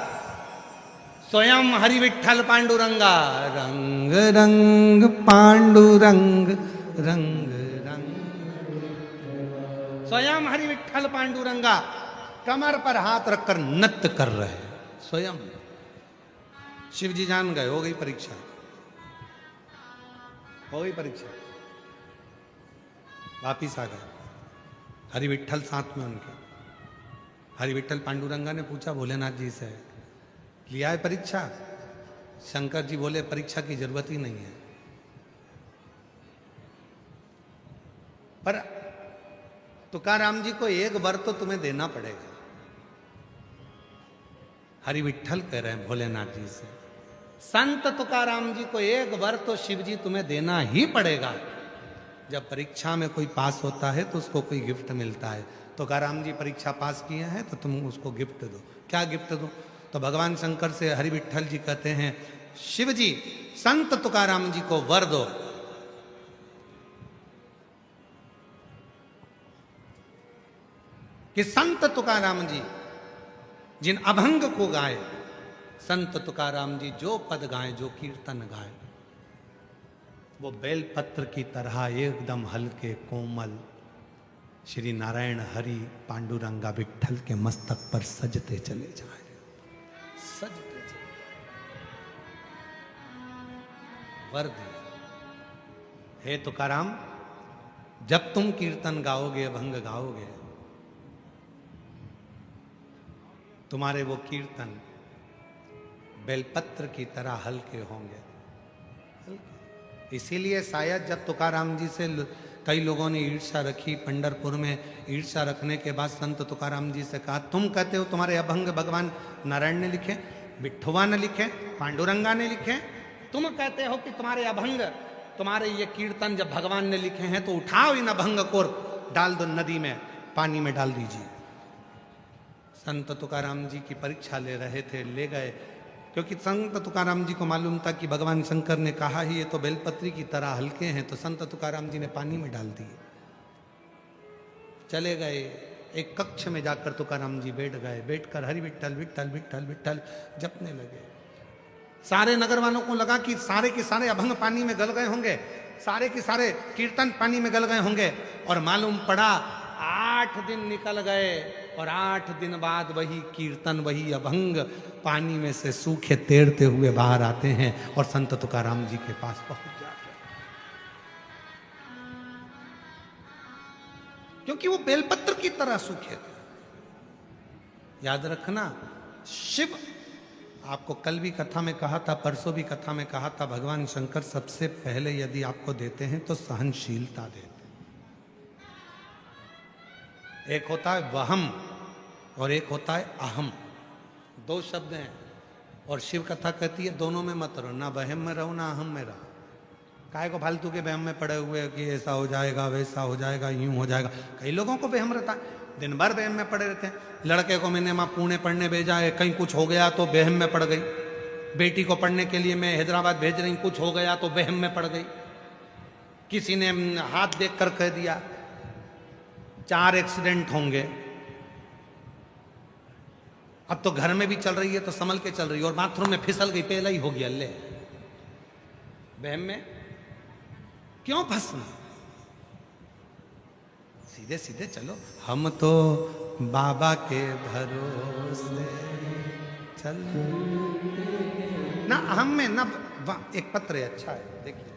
स्वयं हरि विठल पांडुरंगा, रंग रंग पांडुरंग रंग रंग। स्वयं हरि विठल पांडुरंगा कमर पर हाथ रखकर नृत्य कर रहे हैं। स्वयं शिव जी जान गए, हो गई परीक्षा, हो गई परीक्षा, वापिस आ गए। हरि विठल साथ में उनके। हरि विठल पांडुरंगा ने पूछा भोलेनाथ जी से, लिया है परीक्षा? शंकर जी बोले परीक्षा की जरूरत ही नहीं है, पर तुकाराम जी को एक वर तो तुम्हें देना पड़ेगा। हरि विठल कह रहे हैं भोलेनाथ जी से, संत तुकाराम जी को एक वर तो शिव जी तुम्हें देना ही पड़ेगा। जब परीक्षा में कोई पास होता है तो उसको कोई गिफ्ट मिलता है। तो तुकाराम जी परीक्षा पास किए हैं तो तुम उसको गिफ्ट दो। क्या गिफ्ट दो? तो भगवान शंकर से हरि विट्ठल जी कहते हैं, शिव जी संत तुकाराम जी को वर दो कि संत तुकाराम जी जिन अभंग को गाए, संत तुकाराम जी जो पद गाए, जो कीर्तन गाए, वो बेलपत्र की तरह एकदम हल्के कोमल श्री नारायण हरि पांडुरंगा विट्ठल के मस्तक पर सजते चले जाए, सजते चले। वर दिया, हे तुकाराम जब तुम कीर्तन गाओगे, अभंग गाओगे, तुम्हारे वो कीर्तन बेलपत्र की तरह हल्के होंगे, हल्के। इसीलिए शायद जब तुकाराम जी से कई लोगों ने ईर्ष्या रखी, पंढरपुर में ईर्ष्या रखने के बाद संत तुकाराम जी से कहा, तुम कहते हो तुम्हारे अभंग भगवान नारायण ने लिखे, विठ्ठुआ ने लिखे, पांडुरंगा ने लिखे, तुम कहते हो कि तुम्हारे अभंग, तुम्हारे ये कीर्तन जब भगवान ने लिखे हैं तो उठाओ इन अभंग को डाल दो नदी में, पानी में डाल दीजिए। संत तुकाराम जी की परीक्षा ले रहे थे, ले गए, क्योंकि संत तुकाराम जी को मालूम था कि भगवान शंकर ने कहा ही ये तो बेलपत्री की तरह हल्के हैं, तो संत तुकाराम जी ने पानी में डाल दिए। चले गए, एक कक्ष में जाकर तुकाराम जी बैठ गए, बैठकर हरि विट्ठल विट्ठल विट्ठल विट्ठल जपने लगे। सारे नगर वालों को लगा कि सारे के सारे अभंग पानी में गल गए होंगे, सारे के सारे कीर्तन पानी में गल गए होंगे, और मालूम पड़ा 8 दिन निकल गए और 8 दिन बाद वही कीर्तन, वही अभंग पानी में से सूखे तैरते हुए बाहर आते हैं और संत तुकाराम जी के पास पहुंच जाते हैं, क्योंकि वो बेलपत्र की तरह सूखे थे। याद रखना, शिव, आपको कल भी कथा में कहा था, परसों भी कथा में कहा था, भगवान शंकर सबसे पहले यदि आपको देते हैं तो सहनशीलता देते हैं। एक होता है वहम और एक होता है अहम, 2 शब्द हैं, और शिव कथा कहती है दोनों में मत रहो, ना वहम में रहो ना अहम में रहो। काहे को फालतू के वहम में पड़े हुए कि ऐसा हो जाएगा, वैसा हो जाएगा, यूं हो जाएगा। कई लोगों को वहम रहता है, दिन भर वहम में पड़े रहते हैं। लड़के को मैंने वहां पुणे पढ़ने भेजा है, कहीं कुछ हो गया तो वहम में पड़ गई। बेटी को पढ़ने के लिए मैं हैदराबाद भेज रही, कुछ हो गया तो वहम में पड़ गई। किसी ने हाथ देख कर कह दिया 4 एक्सीडेंट होंगे। अब तो घर में भी चल रही है तो संभल के चल रही है, और बाथरूम में फिसल गई, पहला ही हो गया। ले बहम में क्यों फंसना, सीधे सीधे चलो। हम तो बाबा के भरोसे चल ना, हम में ना। एक पत्र है, अच्छा है, देखिए।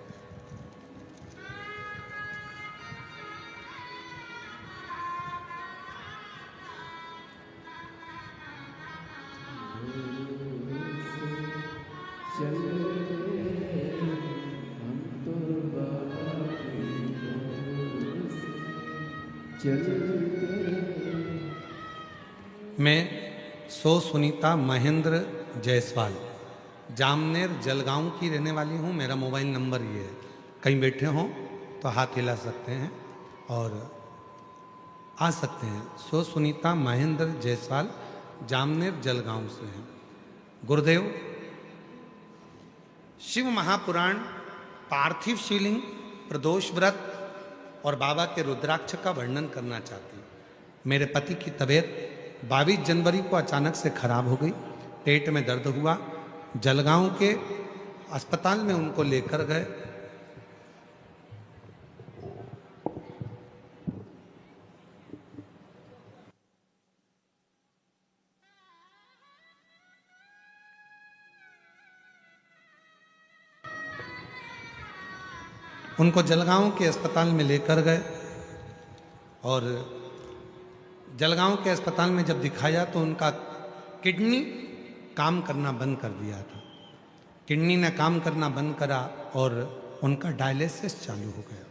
मैं सुनीता महेंद्र जायसवाल, जामनेर जलगांव की रहने वाली हूँ। मेरा मोबाइल नंबर ये है, कहीं बैठे हों तो हाथ हिला सकते हैं और आ सकते हैं। सुनीता महेंद्र जायसवाल, जामनेर जलगांव से हैं। गुरुदेव, शिव महापुराण, पार्थिव शिवलिंग, प्रदोष व्रत और बाबा के रुद्राक्ष का वर्णन करना चाहती हूँ। मेरे पति की तबीयत 22 जनवरी को अचानक से खराब हो गई, पेट में दर्द हुआ, जलगांव के अस्पताल में उनको लेकर गए। उनको जलगांव के अस्पताल में लेकर गए और जलगांव के अस्पताल में जब दिखाया तो उनका किडनी काम करना बंद कर दिया था। किडनी ने काम करना बंद करा और उनका डायलिसिस चालू हो गया।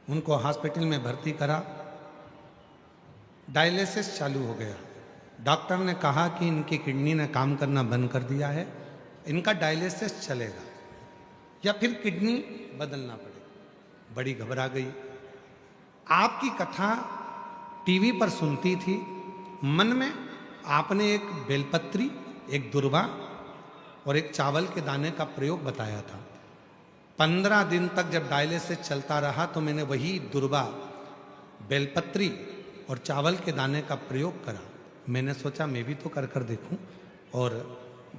उनको हॉस्पिटल में भर्ती करा, डायलिसिस चालू हो गया। डॉक्टर ने कहा कि इनकी किडनी ने काम करना बंद कर दिया है, इनका डायलिसिस चलेगा या फिर किडनी बदलना पड़ेगा। बड़ी घबरा गई। आपकी कथा टीवी पर सुनती थी, मन में आपने एक बेलपत्री, एक दुर्वा और एक चावल के दाने का प्रयोग बताया था। 15 दिन तक जब डायलिसिस चलता रहा तो मैंने वही दुर्वा, बेलपत्री और चावल के दाने का प्रयोग करा। मैंने सोचा मैं भी तो कर देखूं, और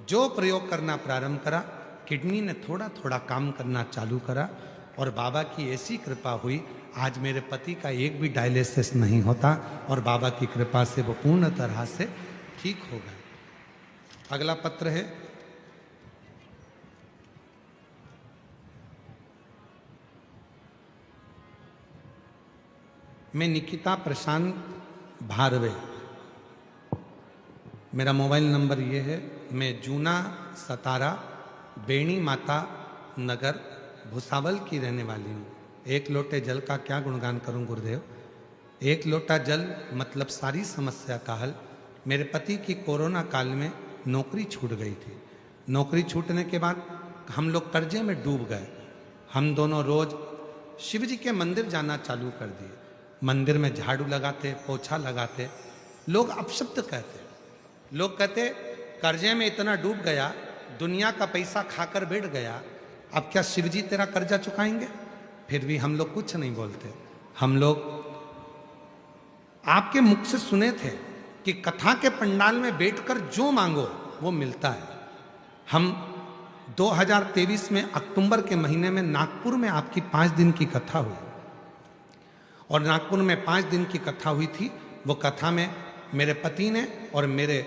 जो प्रयोग करना प्रारंभ करा, किडनी ने थोड़ा थोड़ा काम करना चालू करा, और बाबा की ऐसी कृपा हुई, आज मेरे पति का एक भी डायलिसिस नहीं होता, और बाबा की कृपा से वो पूर्ण तरह से ठीक हो गए। अगला पत्र है, मैं निकिता प्रशांत भारवे, मेरा मोबाइल नंबर ये है। मैं जूना सतारा बेणी माता नगर भुसावल की रहने वाली हूँ। एक लोटे जल का क्या गुणगान करूं गुरुदेव। एक लोटा जल मतलब सारी समस्या का हल। मेरे पति की कोरोना काल में नौकरी छूट गई थी। नौकरी छूटने के बाद हम लोग कर्जे में डूब गए। हम दोनों रोज शिव जी के मंदिर जाना चालू कर दिए। मंदिर में झाड़ू लगाते, पोछा लगाते। लोग अपशब्द कहते, लोग कहते कर्जे में इतना डूब गया, दुनिया का पैसा खाकर बैठ गया, अब क्या शिव जी तेरा कर्जा चुकाएंगे। फिर भी हम लोग कुछ नहीं बोलते। हम लोग आपके मुख से सुने थे कि कथा के पंडाल में बैठकर जो मांगो वो मिलता है। हम 2023 में अक्टूबर के महीने में नागपुर में आपकी 5 दिन की कथा हुई, और नागपुर में 5 दिन की कथा हुई थी। वो कथा में मेरे पति ने और मेरे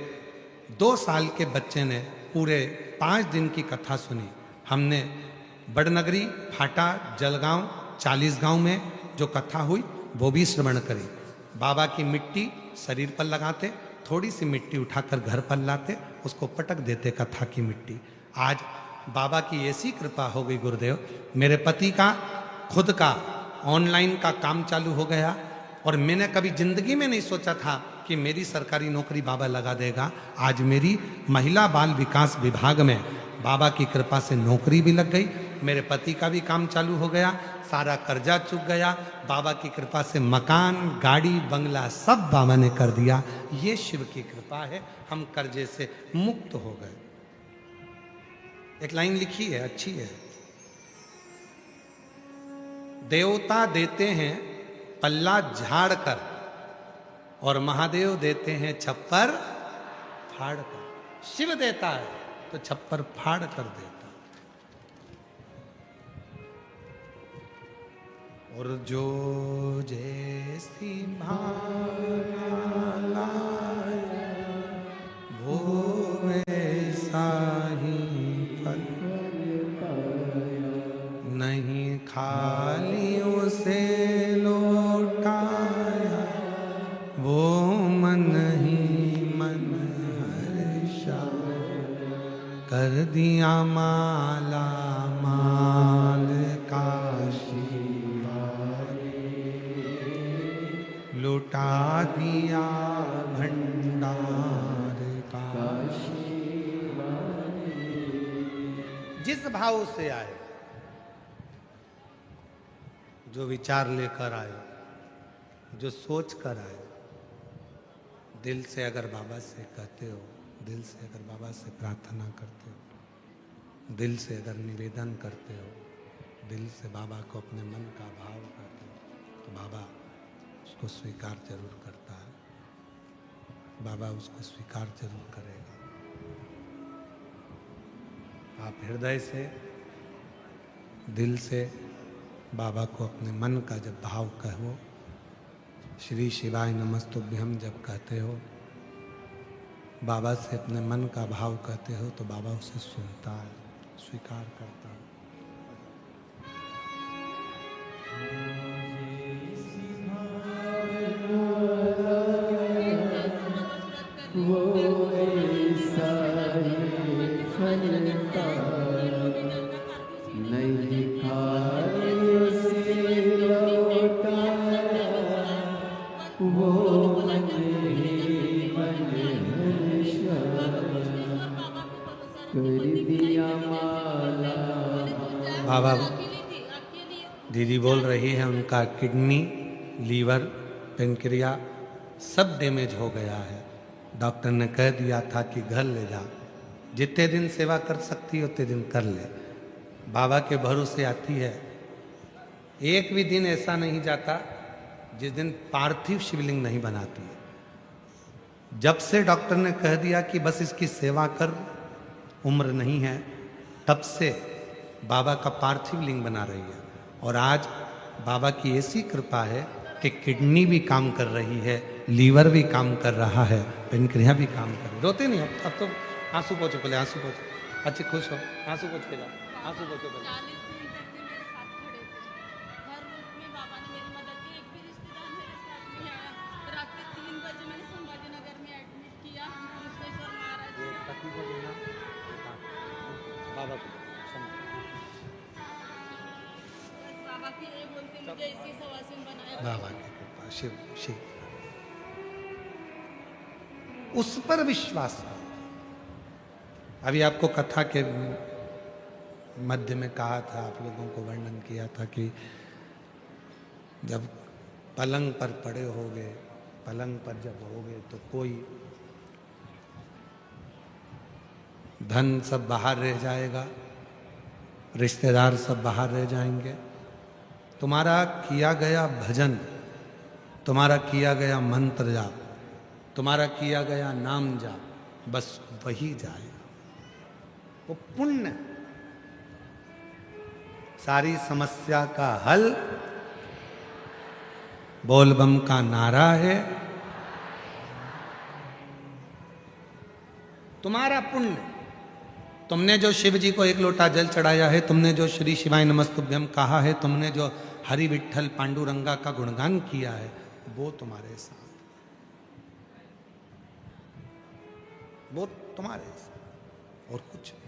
2 साल के बच्चे ने पूरे 5 दिन की कथा सुनी। हमने बड़नगरी, फाटा, जलगांव, 40 गांव में जो कथा हुई वो भी श्रवण करी। बाबा की मिट्टी शरीर पर लगाते, थोड़ी सी मिट्टी उठाकर घर पर लाते, उसको पटक देते कथा की मिट्टी। आज बाबा की ऐसी कृपा हो गई गुरुदेव, मेरे पति का खुद का ऑनलाइन का काम चालू हो गया, और मैंने कभी जिंदगी में नहीं सोचा था कि मेरी सरकारी नौकरी बाबा लगा देगा। आज मेरी महिला बाल विकास विभाग में बाबा की कृपा से नौकरी भी लग गई, मेरे पति का भी काम चालू हो गया, सारा कर्जा चुक गया। बाबा की कृपा से मकान, गाड़ी, बंगला सब बाबा ने कर दिया। ये शिव की कृपा है, हम कर्जे से मुक्त हो गए। एक लाइन लिखी है, अच्छी है। देवता देते हैं पल्ला झाड़ कर, और महादेव देते हैं छप्पर फाड़ कर। शिव देता है तो छप्पर फाड़ कर देता। और जो जैसी भावना लाए वो वैसा ही फल, नहीं खाली उसे लौटाया वो मन ही मन हर्षा, कर दिया माला माल काशी, लुटा दिया भंडार काशी। जिस भाव से आए, जो विचार लेकर आए, जो सोच कर आए, दिल से अगर बाबा से कहते हो, दिल से अगर बाबा से प्रार्थना करते हो, दिल से अगर निवेदन करते हो, दिल से बाबा को अपने मन का भाव करते हो, तो बाबा उसको स्वीकार जरूर करता है। बाबा उसको स्वीकार जरूर करेगा। आप हृदय से, दिल से बाबा को अपने मन का जब भाव कहो, श्री शिवाय नमस्तुभ्यम जब कहते हो, बाबा से अपने मन का भाव कहते हो, तो बाबा उसे सुनता है, स्वीकार करता है। नहीं खाए से लौट दीदी बोल रही है उनका किडनी, लीवर, पेनक्रिया सब डैमेज हो गया है। डॉक्टर ने कह दिया था कि घर ले जा, जितने दिन सेवा कर सकती उतने दिन कर ले। बाबा के भरोसे आती है, एक भी दिन ऐसा नहीं जाता जिस दिन पार्थिव शिवलिंग नहीं बनाती है। जब से डॉक्टर ने कह दिया कि बस इसकी सेवा कर, उम्र नहीं है, तब से बाबा का पार्थिव लिंग बना रही है। और आज बाबा की ऐसी कृपा है कि किडनी भी काम कर रही है, लीवर भी काम कर रहा है, पेनक्रिया भी काम कर रही है। रोते नहीं अब तो आंसू पोछो, पहले आंसू पोछो, अच्छे खुश हो, आंसू पोछ के जाओ, आंसू पोछो पहले। बाबा को बाबा की कृपा, शिव शिव, उस पर विश्वास है। अभी आपको कथा के मध्य में कहा था, आप लोगों को वर्णन किया था कि जब पलंग पर पड़े होगे, पलंग पर जब होगे तो कोई धन सब बाहर रह जाएगा, रिश्तेदार सब बाहर रह जाएंगे, तुम्हारा किया गया भजन, तुम्हारा किया गया मंत्र जाप, तुम्हारा किया गया नाम जाप, बस वही जाएगा, वो पुण्य। सारी समस्या का हल बोल बम का नारा है, तुम्हारा पुण्य। तुमने जो शिव जी को एक लोटा जल चढ़ाया है, तुमने जो श्री शिवाय नमस्तुभ्यम कहा है, तुमने जो हरि विठ्ठल पांडुरंगा का गुणगान किया है, वो तुम्हारे साथ, वो तुम्हारे साथ और कुछ नहीं।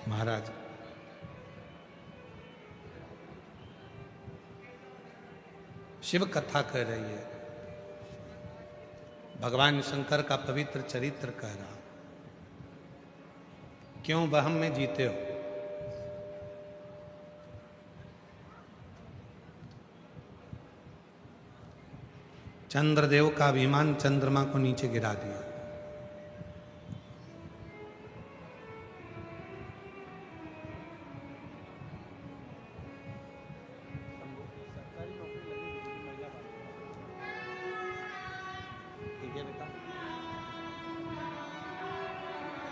महाराज शिव कथा कह रही है, भगवान शंकर का पवित्र चरित्र कह रहा, क्यों वहम में जीते हो? चंद्रदेव का अभिमान चंद्रमा को नीचे गिरा दिया।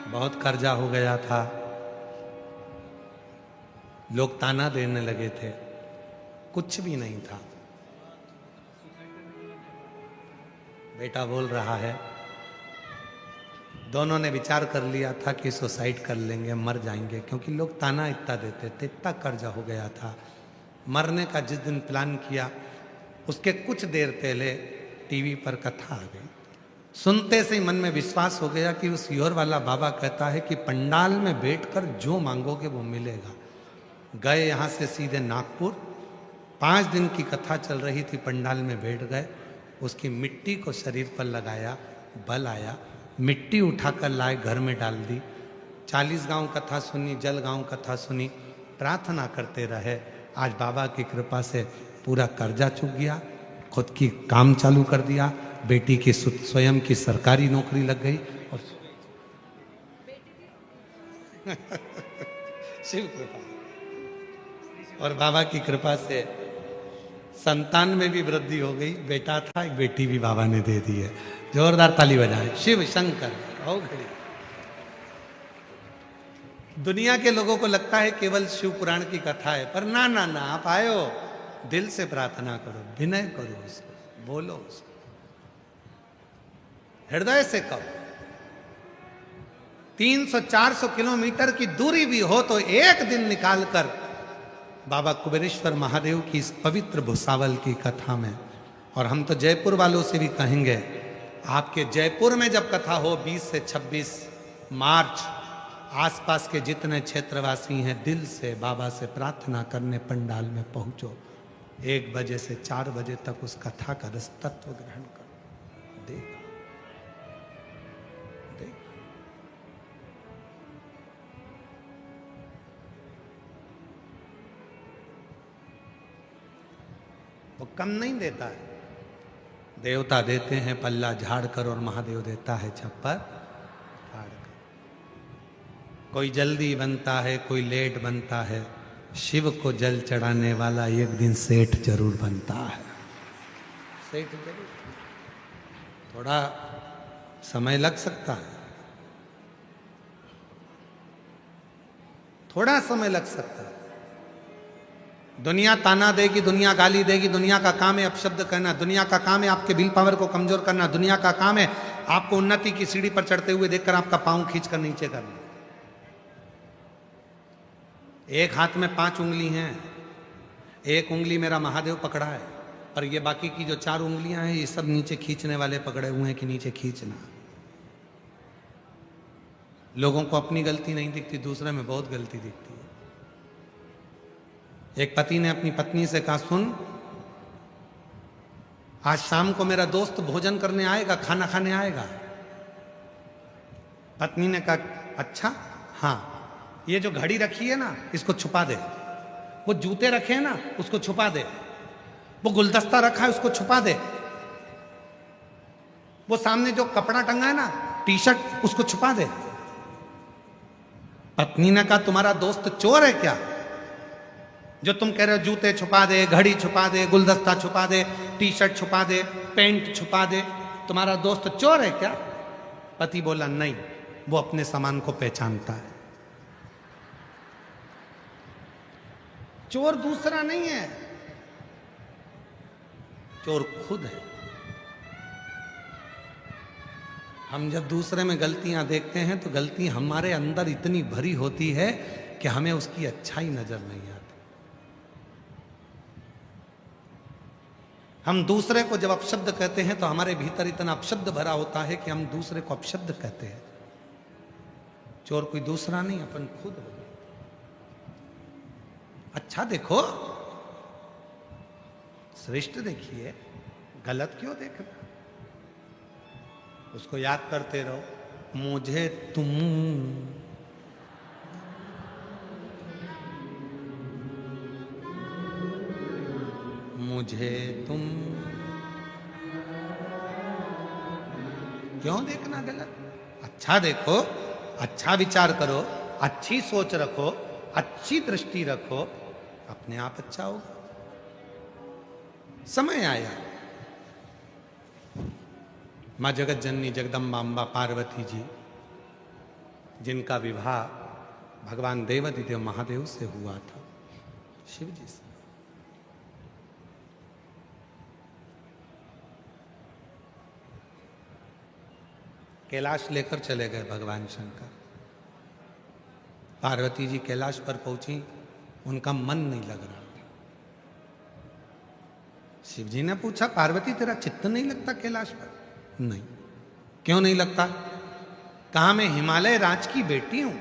बहुत कर्जा हो गया था, लोग ताना देने लगे थे, कुछ भी नहीं था। बेटा बोल रहा है, दोनों ने विचार कर लिया था कि सुसाइड कर लेंगे, मर जाएंगे, क्योंकि लोग ताना इतना देते थे, इतना कर्जा हो गया था। मरने का जिस दिन प्लान किया, उसके कुछ देर पहले टीवी पर कथा आ गई। सुनते से ही मन में विश्वास हो गया कि उस योर वाला बाबा कहता है कि पंडाल में बैठकर जो मांगोगे वो मिलेगा। गए यहाँ से सीधे नागपुर, 5 दिन की कथा चल रही थी, पंडाल में बैठ गए, उसकी मिट्टी को शरीर पर लगाया, बल आया, मिट्टी उठाकर लाए, घर में डाल दी। 40 गांव कथा सुनी, जल गांव कथा सुनी, प्रार्थना करते रहे। आज बाबा की कृपा से पूरा कर्जा चुक गया, खुद की काम चालू कर दिया, बेटी की स्वयं की सरकारी नौकरी लग गई और शिव कृपा और बाबा की कृपा से संतान में भी वृद्धि हो गई। बेटा था, एक बेटी भी बाबा ने दे दी है। जोरदार ताली बजाएं, शिव शंकर। आओ घड़ी। दुनिया के लोगों को लगता है केवल शिव पुराण की कथा है, पर ना ना ना, आप आयो, दिल से प्रार्थना करो, विनय करो, उसको बोलो, उसको हृदय से कहो। 300-400 किलोमीटर की दूरी भी हो तो एक दिन निकालकर बाबा कुबेरेश्वर महादेव की इस पवित्र भुसावल की कथा में, और हम तो जयपुर वालों से भी कहेंगे, आपके जयपुर में जब कथा हो 20 से 26 मार्च, आसपास के जितने क्षेत्रवासी हैं, दिल से बाबा से प्रार्थना करने पंडाल में पहुंचो। 1 बजे से 4 बजे तक उस कथा का रस तत्व ग्रहण करो, देगा देगी। वो कम नहीं देता है। देवता देते हैं पल्ला झाड़ कर और महादेव देता है छप्पर फाड़ कर। कोई जल्दी बनता है, कोई लेट बनता है, शिव को जल चढ़ाने वाला एक दिन सेठ जरूर बनता है। सेठ जरूर, थोड़ा समय लग सकता है, थोड़ा समय लग सकता है। दुनिया ताना देगी, दुनिया गाली देगी, दुनिया का काम है अपशब्द कहना, दुनिया का काम है आपके विल पावर को कमजोर करना, दुनिया का काम है आपको उन्नति की सीढ़ी पर चढ़ते हुए देखकर आपका पांव खींचकर नीचे करना। एक हाथ में 5 उंगली हैं, एक उंगली मेरा महादेव पकड़ा है, और ये बाकी की जो 4 उंगलियां हैं ये सब नीचे खींचने वाले पकड़े हुए हैं कि नीचे खींचना। लोगों को अपनी गलती नहीं दिखती, दूसरे में बहुत गलती दिखती है। एक पति ने अपनी पत्नी से कहा, सुन आज शाम को मेरा दोस्त भोजन करने आएगा, खाना खाने आएगा। पत्नी ने कहा अच्छा, हाँ, ये जो घड़ी रखी है ना इसको छुपा दे, वो जूते रखे हैं ना उसको छुपा दे, वो गुलदस्ता रखा है उसको छुपा दे, वो सामने जो कपड़ा टंगा है ना टी शर्ट उसको छुपा दे। पत्नी ने कहा तुम्हारा दोस्त चोर है क्या, जो तुम कह रहे हो जूते छुपा दे, घड़ी छुपा दे, गुलदस्ता छुपा दे, टी शर्ट छुपा दे, पैंट छुपा दे, तुम्हारा दोस्त चोर है क्या? पति बोला नहीं, वो अपने सामान को पहचानता है। चोर दूसरा नहीं है, चोर खुद है। हम जब दूसरे में गलतियां देखते हैं तो गलती हमारे अंदर इतनी भरी होती है कि हमें उसकी अच्छाई नजर नहीं आती। हम दूसरे को जब अपशब्द कहते हैं तो हमारे भीतर इतना अपशब्द भरा होता है कि हम दूसरे को अपशब्द कहते हैं। चोर कोई दूसरा नहीं, अपन खुद हो। अच्छा देखो, श्रेष्ठ देखिए, गलत क्यों देखना? उसको याद करते रहो, मुझे तुम मुझे तुम क्यों देखना गलत? अच्छा देखो, अच्छा विचार करो, अच्छी सोच रखो, अच्छी दृष्टि रखो, अपने आप अच्छा होगा। समय आया, मां जगत जननी जगदम्बा अम्बा पार्वती जी, जिनका विवाह भगवान देवाधिदेव महादेव से हुआ था, शिव जी से। कैलाश लेकर चले गए भगवान शंकर। पार्वती जी कैलाश पर पहुंची, उनका मन नहीं लग रहा था। शिव जी ने पूछा, पार्वती तेरा चित्त नहीं लगता कैलाश पर? नहीं। क्यों नहीं लगता? कहा मैं हिमालय राज की बेटी हूं,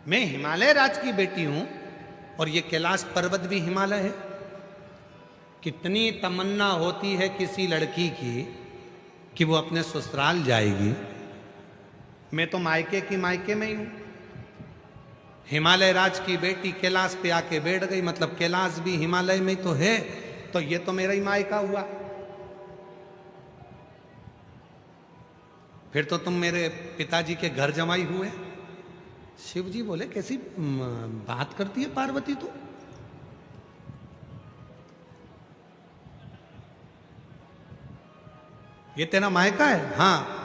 मैं हिमालय राज की बेटी हूं, और ये कैलाश पर्वत भी हिमालय है। कितनी तमन्ना होती है किसी लड़की की कि वो अपने ससुराल जाएगी। मैं तो मायके की मायके में ही हूं। हिमालय राज की बेटी कैलाश पे आके बैठ गई, मतलब कैलाश भी हिमालय में तो है, तो ये तो मेरा ही मायका हुआ। फिर तो तुम मेरे पिताजी के घर जमाई हुए। शिव जी बोले, कैसी बात करती है पार्वती तू? ये तेरा मायका है? हाँ,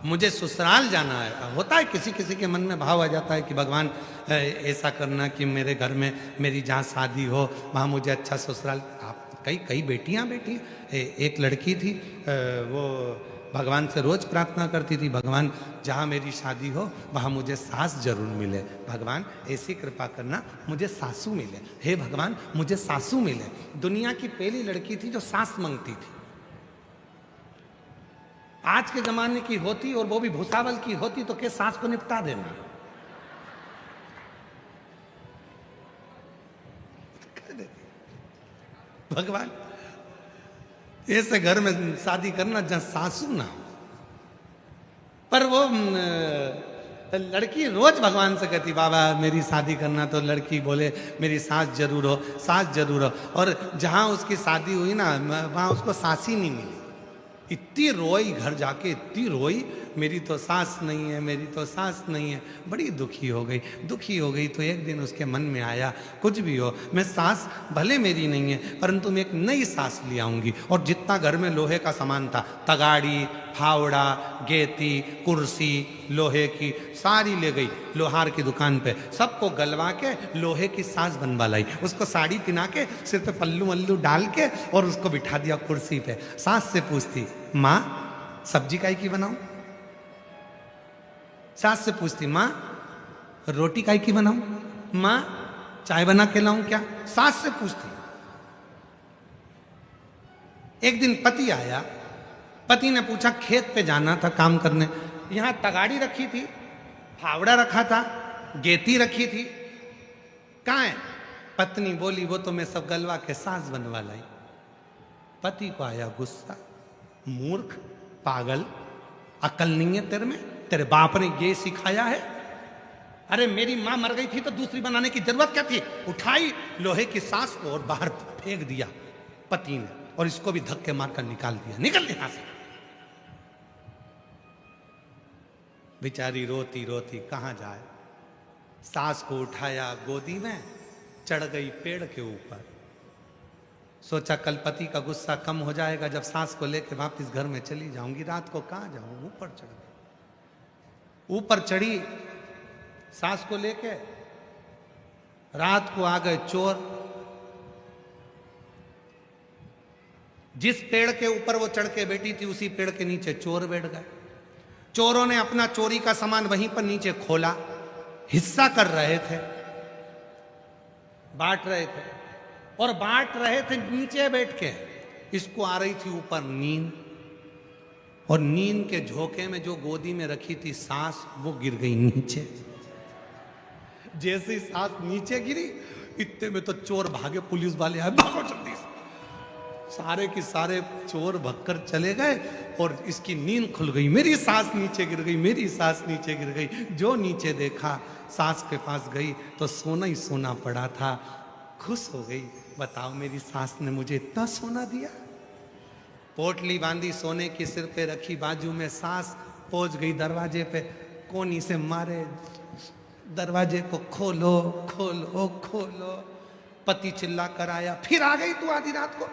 मुझे ससुराल जाना है। होता है किसी किसी के मन में भाव आ जाता है कि भगवान ऐसा करना कि मेरे घर में मेरी जहाँ शादी हो वहाँ मुझे अच्छा ससुराल। आप कई बेटियाँ बैठी, एक लड़की थी, वो भगवान से रोज प्रार्थना करती थी, भगवान जहाँ मेरी शादी हो वहाँ मुझे सास जरूर मिले, भगवान ऐसी कृपा करना मुझे सासू मिले, हे भगवान मुझे सासू मिले। दुनिया की पहली लड़की थी जो सास मांगती थी। आज के जमाने की होती और वो भी भूसावल की होती तो के सास को निपटा देना। भगवान ऐसे घर में शादी करना जहां सासू ना हो। पर वो लड़की रोज भगवान से कहती, बाबा मेरी शादी करना, तो लड़की बोले मेरी सास जरूर हो, सास जरूर हो। और जहां उसकी शादी हुई ना, वहां उसको सास ही नहीं मिली। इतनी रोई घर जाके, इतनी रोई, मेरी तो सास नहीं है, मेरी तो सास नहीं है। बड़ी दुखी हो गई, दुखी हो गई। तो एक दिन उसके मन में आया, कुछ भी हो, मैं सास भले मेरी नहीं है, परंतु मैं एक नई सास ले आऊंगी। और जितना घर में लोहे का सामान था, तगाड़ी, फावड़ा, गेती, कुर्सी लोहे की, सारी ले गई लोहार की दुकान पे। सबको गलवा के लोहे की सास बनवा लाई। उसको साड़ी पहना के, सिर पे पल्लू वल्लू डाल के, और उसको बिठा दिया कुर्सी पे। सास से पूछती, माँ सब्जी काहे की बनाऊं? सास से पूछती, माँ रोटी काहे की बनाऊं? माँ चाय बना के लाऊं क्या? सास से पूछती। एक दिन पति आया, पति ने पूछा, खेत पे जाना था काम करने, यहां तगाड़ी रखी थी, फावड़ा रखा था, गेती रखी थी, कहां है? पत्नी बोली, वो तो मैं सब गलवा के सास बनवा लाई। पति को आया गुस्सा, मूर्ख, पागल, अकल नहीं है तेरे में? तेरे बाप ने ये सिखाया है? अरे मेरी मां मर गई थी तो दूसरी बनाने की जरूरत क्या थी? उठाई लोहे की सास को और बाहर फेंक दिया पति ने, और इसको भी धक्के मारकर निकाल दिया, निकल यहां से। बेचारी रोती रोती कहां जाए। सास को उठाया गोदी में, चढ़ गई पेड़ के ऊपर। सोचा कल पति का गुस्सा कम हो जाएगा, जब सास को लेकर वापस घर में चली जाऊंगी। रात को कहां जाऊं, ऊपर चढ़ गई। ऊपर चढ़ी सास को लेके, रात को आ गए चोर। जिस पेड़ के ऊपर वो चढ़ के बैठी थी, उसी पेड़ के नीचे चोर बैठ गए। चोरों ने अपना चोरी का सामान वहीं पर नीचे खोला, हिस्सा कर रहे थे, बांट रहे थे, और बांट रहे थे नीचे बैठ के। इसको आ रही थी ऊपर नींद, और नींद के झोंके में जो गोदी में रखी थी सास, वो गिर गई नीचे। जैसे ही सास नीचे गिरी, इतने में तो चोर भागे, पुलिस वाले आए, भागो जल्दी से। सारे के सारे चोर भगकर चले गए, और इसकी नींद खुल गई। मेरी सास नीचे गिर गई, मेरी सास नीचे गिर गई। जो नीचे देखा, सास के पास गई तो सोना ही सोना पड़ा था। खुश हो गई, बताओ मेरी सास ने मुझे इतना सोना दिया। पोटली बांधी सोने की, सिर पे रखी, बाजू में सास। पहुंच गई दरवाजे पे, कोनी से मारे, दरवाजे को खोलो खोलो खोलो। पति चिल्ला कर आया, फिर आ गई तू आधी रात को,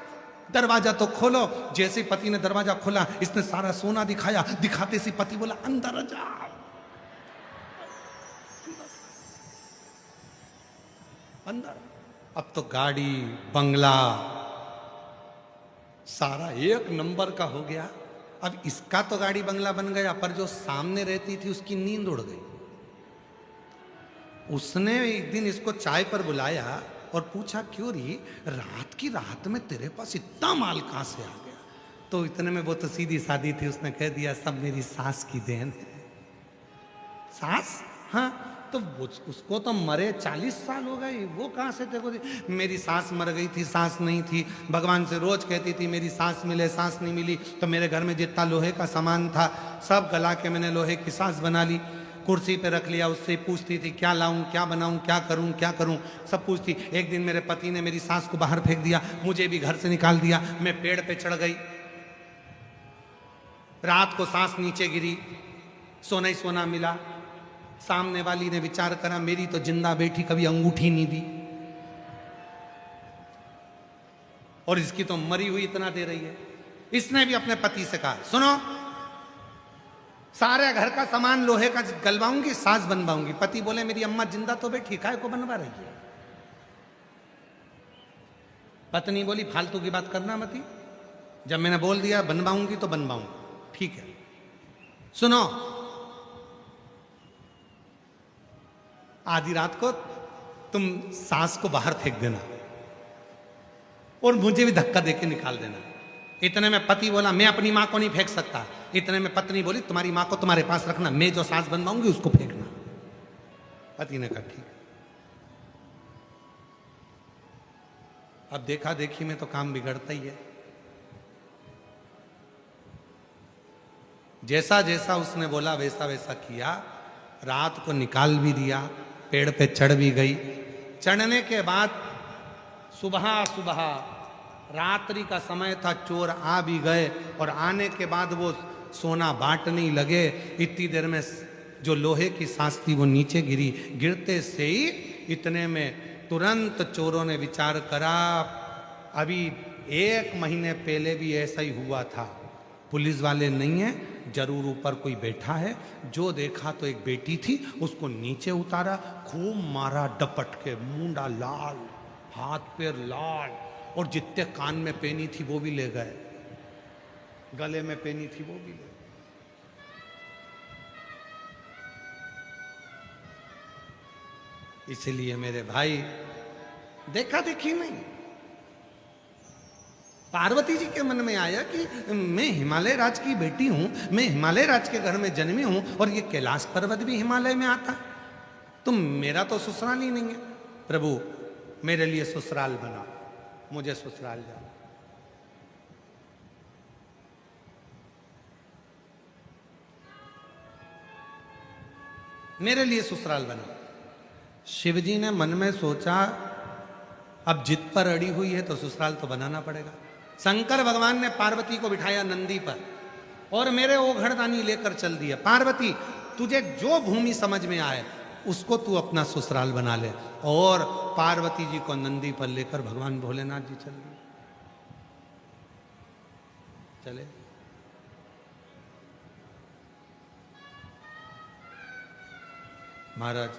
दरवाजा तो खोलो। जैसे पति ने दरवाजा खोला, इसने सारा सोना दिखाया। दिखाते से पति बोला, अंदर जाओ, अंदर। अब तो गाड़ी बंगला सारा एक नंबर का हो गया। अब इसका तो गाड़ी बंगला बन गया, पर जो सामने रहती थी उसकी नींद उड़ गई। उसने एक दिन इसको चाय पर बुलाया और पूछा, क्यों रही, रात की रात में तेरे पास इतना माल कहां से आ गया? तो इतने में वो तो सीधी सादी थी, उसने कह दिया, सब मेरी सास की देन है। सास? हाँ, तो उसको तो मरे 40 साल हो गए, वो कहां से देखो। मेरी सास मर गई थी, सास नहीं थी। भगवान से रोज कहती थी मेरी सास मिले, सास नहीं मिली। तो मेरे घर में जितना लोहे का सामान था सब गला के मैंने लोहे की सास बना ली। कुर्सी पे रख लिया, उससे पूछती थी क्या लाऊं, क्या बनाऊं, क्या करूं, क्या करूं, सब पूछती। एक दिन मेरे पति ने मेरी सास को बाहर फेंक दिया, मुझे भी घर से निकाल दिया। मैं पेड़ पे चढ़ गई, रात को सास नीचे गिरी, सोना ही सोना मिला। सामने वाली ने विचार करा, मेरी तो जिंदा बेटी कभी अंगूठी नहीं दी, और इसकी तो मरी हुई इतना दे रही है। इसने भी अपने पति से कहा, सुनो, सारे घर का सामान लोहे का गलवाऊंगी, सास बनवाऊंगी। पति बोले, मेरी अम्मा जिंदा तो बैठी, काय को बनवा रही है? पत्नी बोली, फालतू की बात करना मती, जब मैंने बोल दिया बनवाऊंगी तो बनवाऊंगी, ठीक है। सुनो, आधी रात को तुम सास को बाहर फेंक देना और मुझे भी धक्का देके निकाल देना। इतने में पति बोला, मैं अपनी मां को नहीं फेंक सकता। इतने में पत्नी बोली, तुम्हारी मां को तुम्हारे पास रखना, मैं जो सास बनवाऊंगी उसको फेंकना। पति ने कहा ठीक है। अब देखा देखी में तो काम बिगड़ता ही है। जैसा जैसा उसने बोला वैसा वैसा किया। रात को निकाल भी दिया, पेड़ पे चढ़ भी गई। चढ़ने के बाद सुबह सुबह रात्रि का समय था, चोर आ भी गए और आने के बाद वो सोना बांटने लगे। इतनी देर में जो लोहे की सांस थी वो नीचे गिरी। गिरते से ही इतने में तुरंत चोरों ने विचार करा, अभी 1 महीने पहले भी ऐसा ही हुआ था, पुलिस वाले नहीं है, जरूर ऊपर कोई बैठा है। जो देखा तो एक बेटी थी, उसको नीचे उतारा, खूब मारा डपट के, मुंडा लाल, हाथ पैर लाल, और जितने कान में पहनी थी वो भी ले गए, गले में पहनी थी वो भी ले गए। इसलिए मेरे भाई, देखा देखी नहीं। पार्वती जी के मन में आया कि मैं हिमालय राज की बेटी हूं, मैं हिमालय राज के घर में जन्मी हूं, और ये कैलाश पर्वत भी हिमालय में आता है, तो मेरा तो ससुराल ही नहीं है। प्रभु मेरे लिए ससुराल बनाओ, मुझे ससुराल जाओ। मेरे लिए ससुराल बनाओ। शिवजी ने मन में सोचा, अब जिद पर अड़ी हुई है तो ससुराल तो बनाना पड़ेगा। शंकर भगवान ने पार्वती को बिठाया नंदी पर और मेरे ओघड़दानी लेकर चल दिया। पार्वती, तुझे जो भूमि समझ में आए उसको तू अपना ससुराल बना ले। और पार्वती जी को नंदी पर लेकर भगवान भोलेनाथ जी चल दिए। चले महाराज,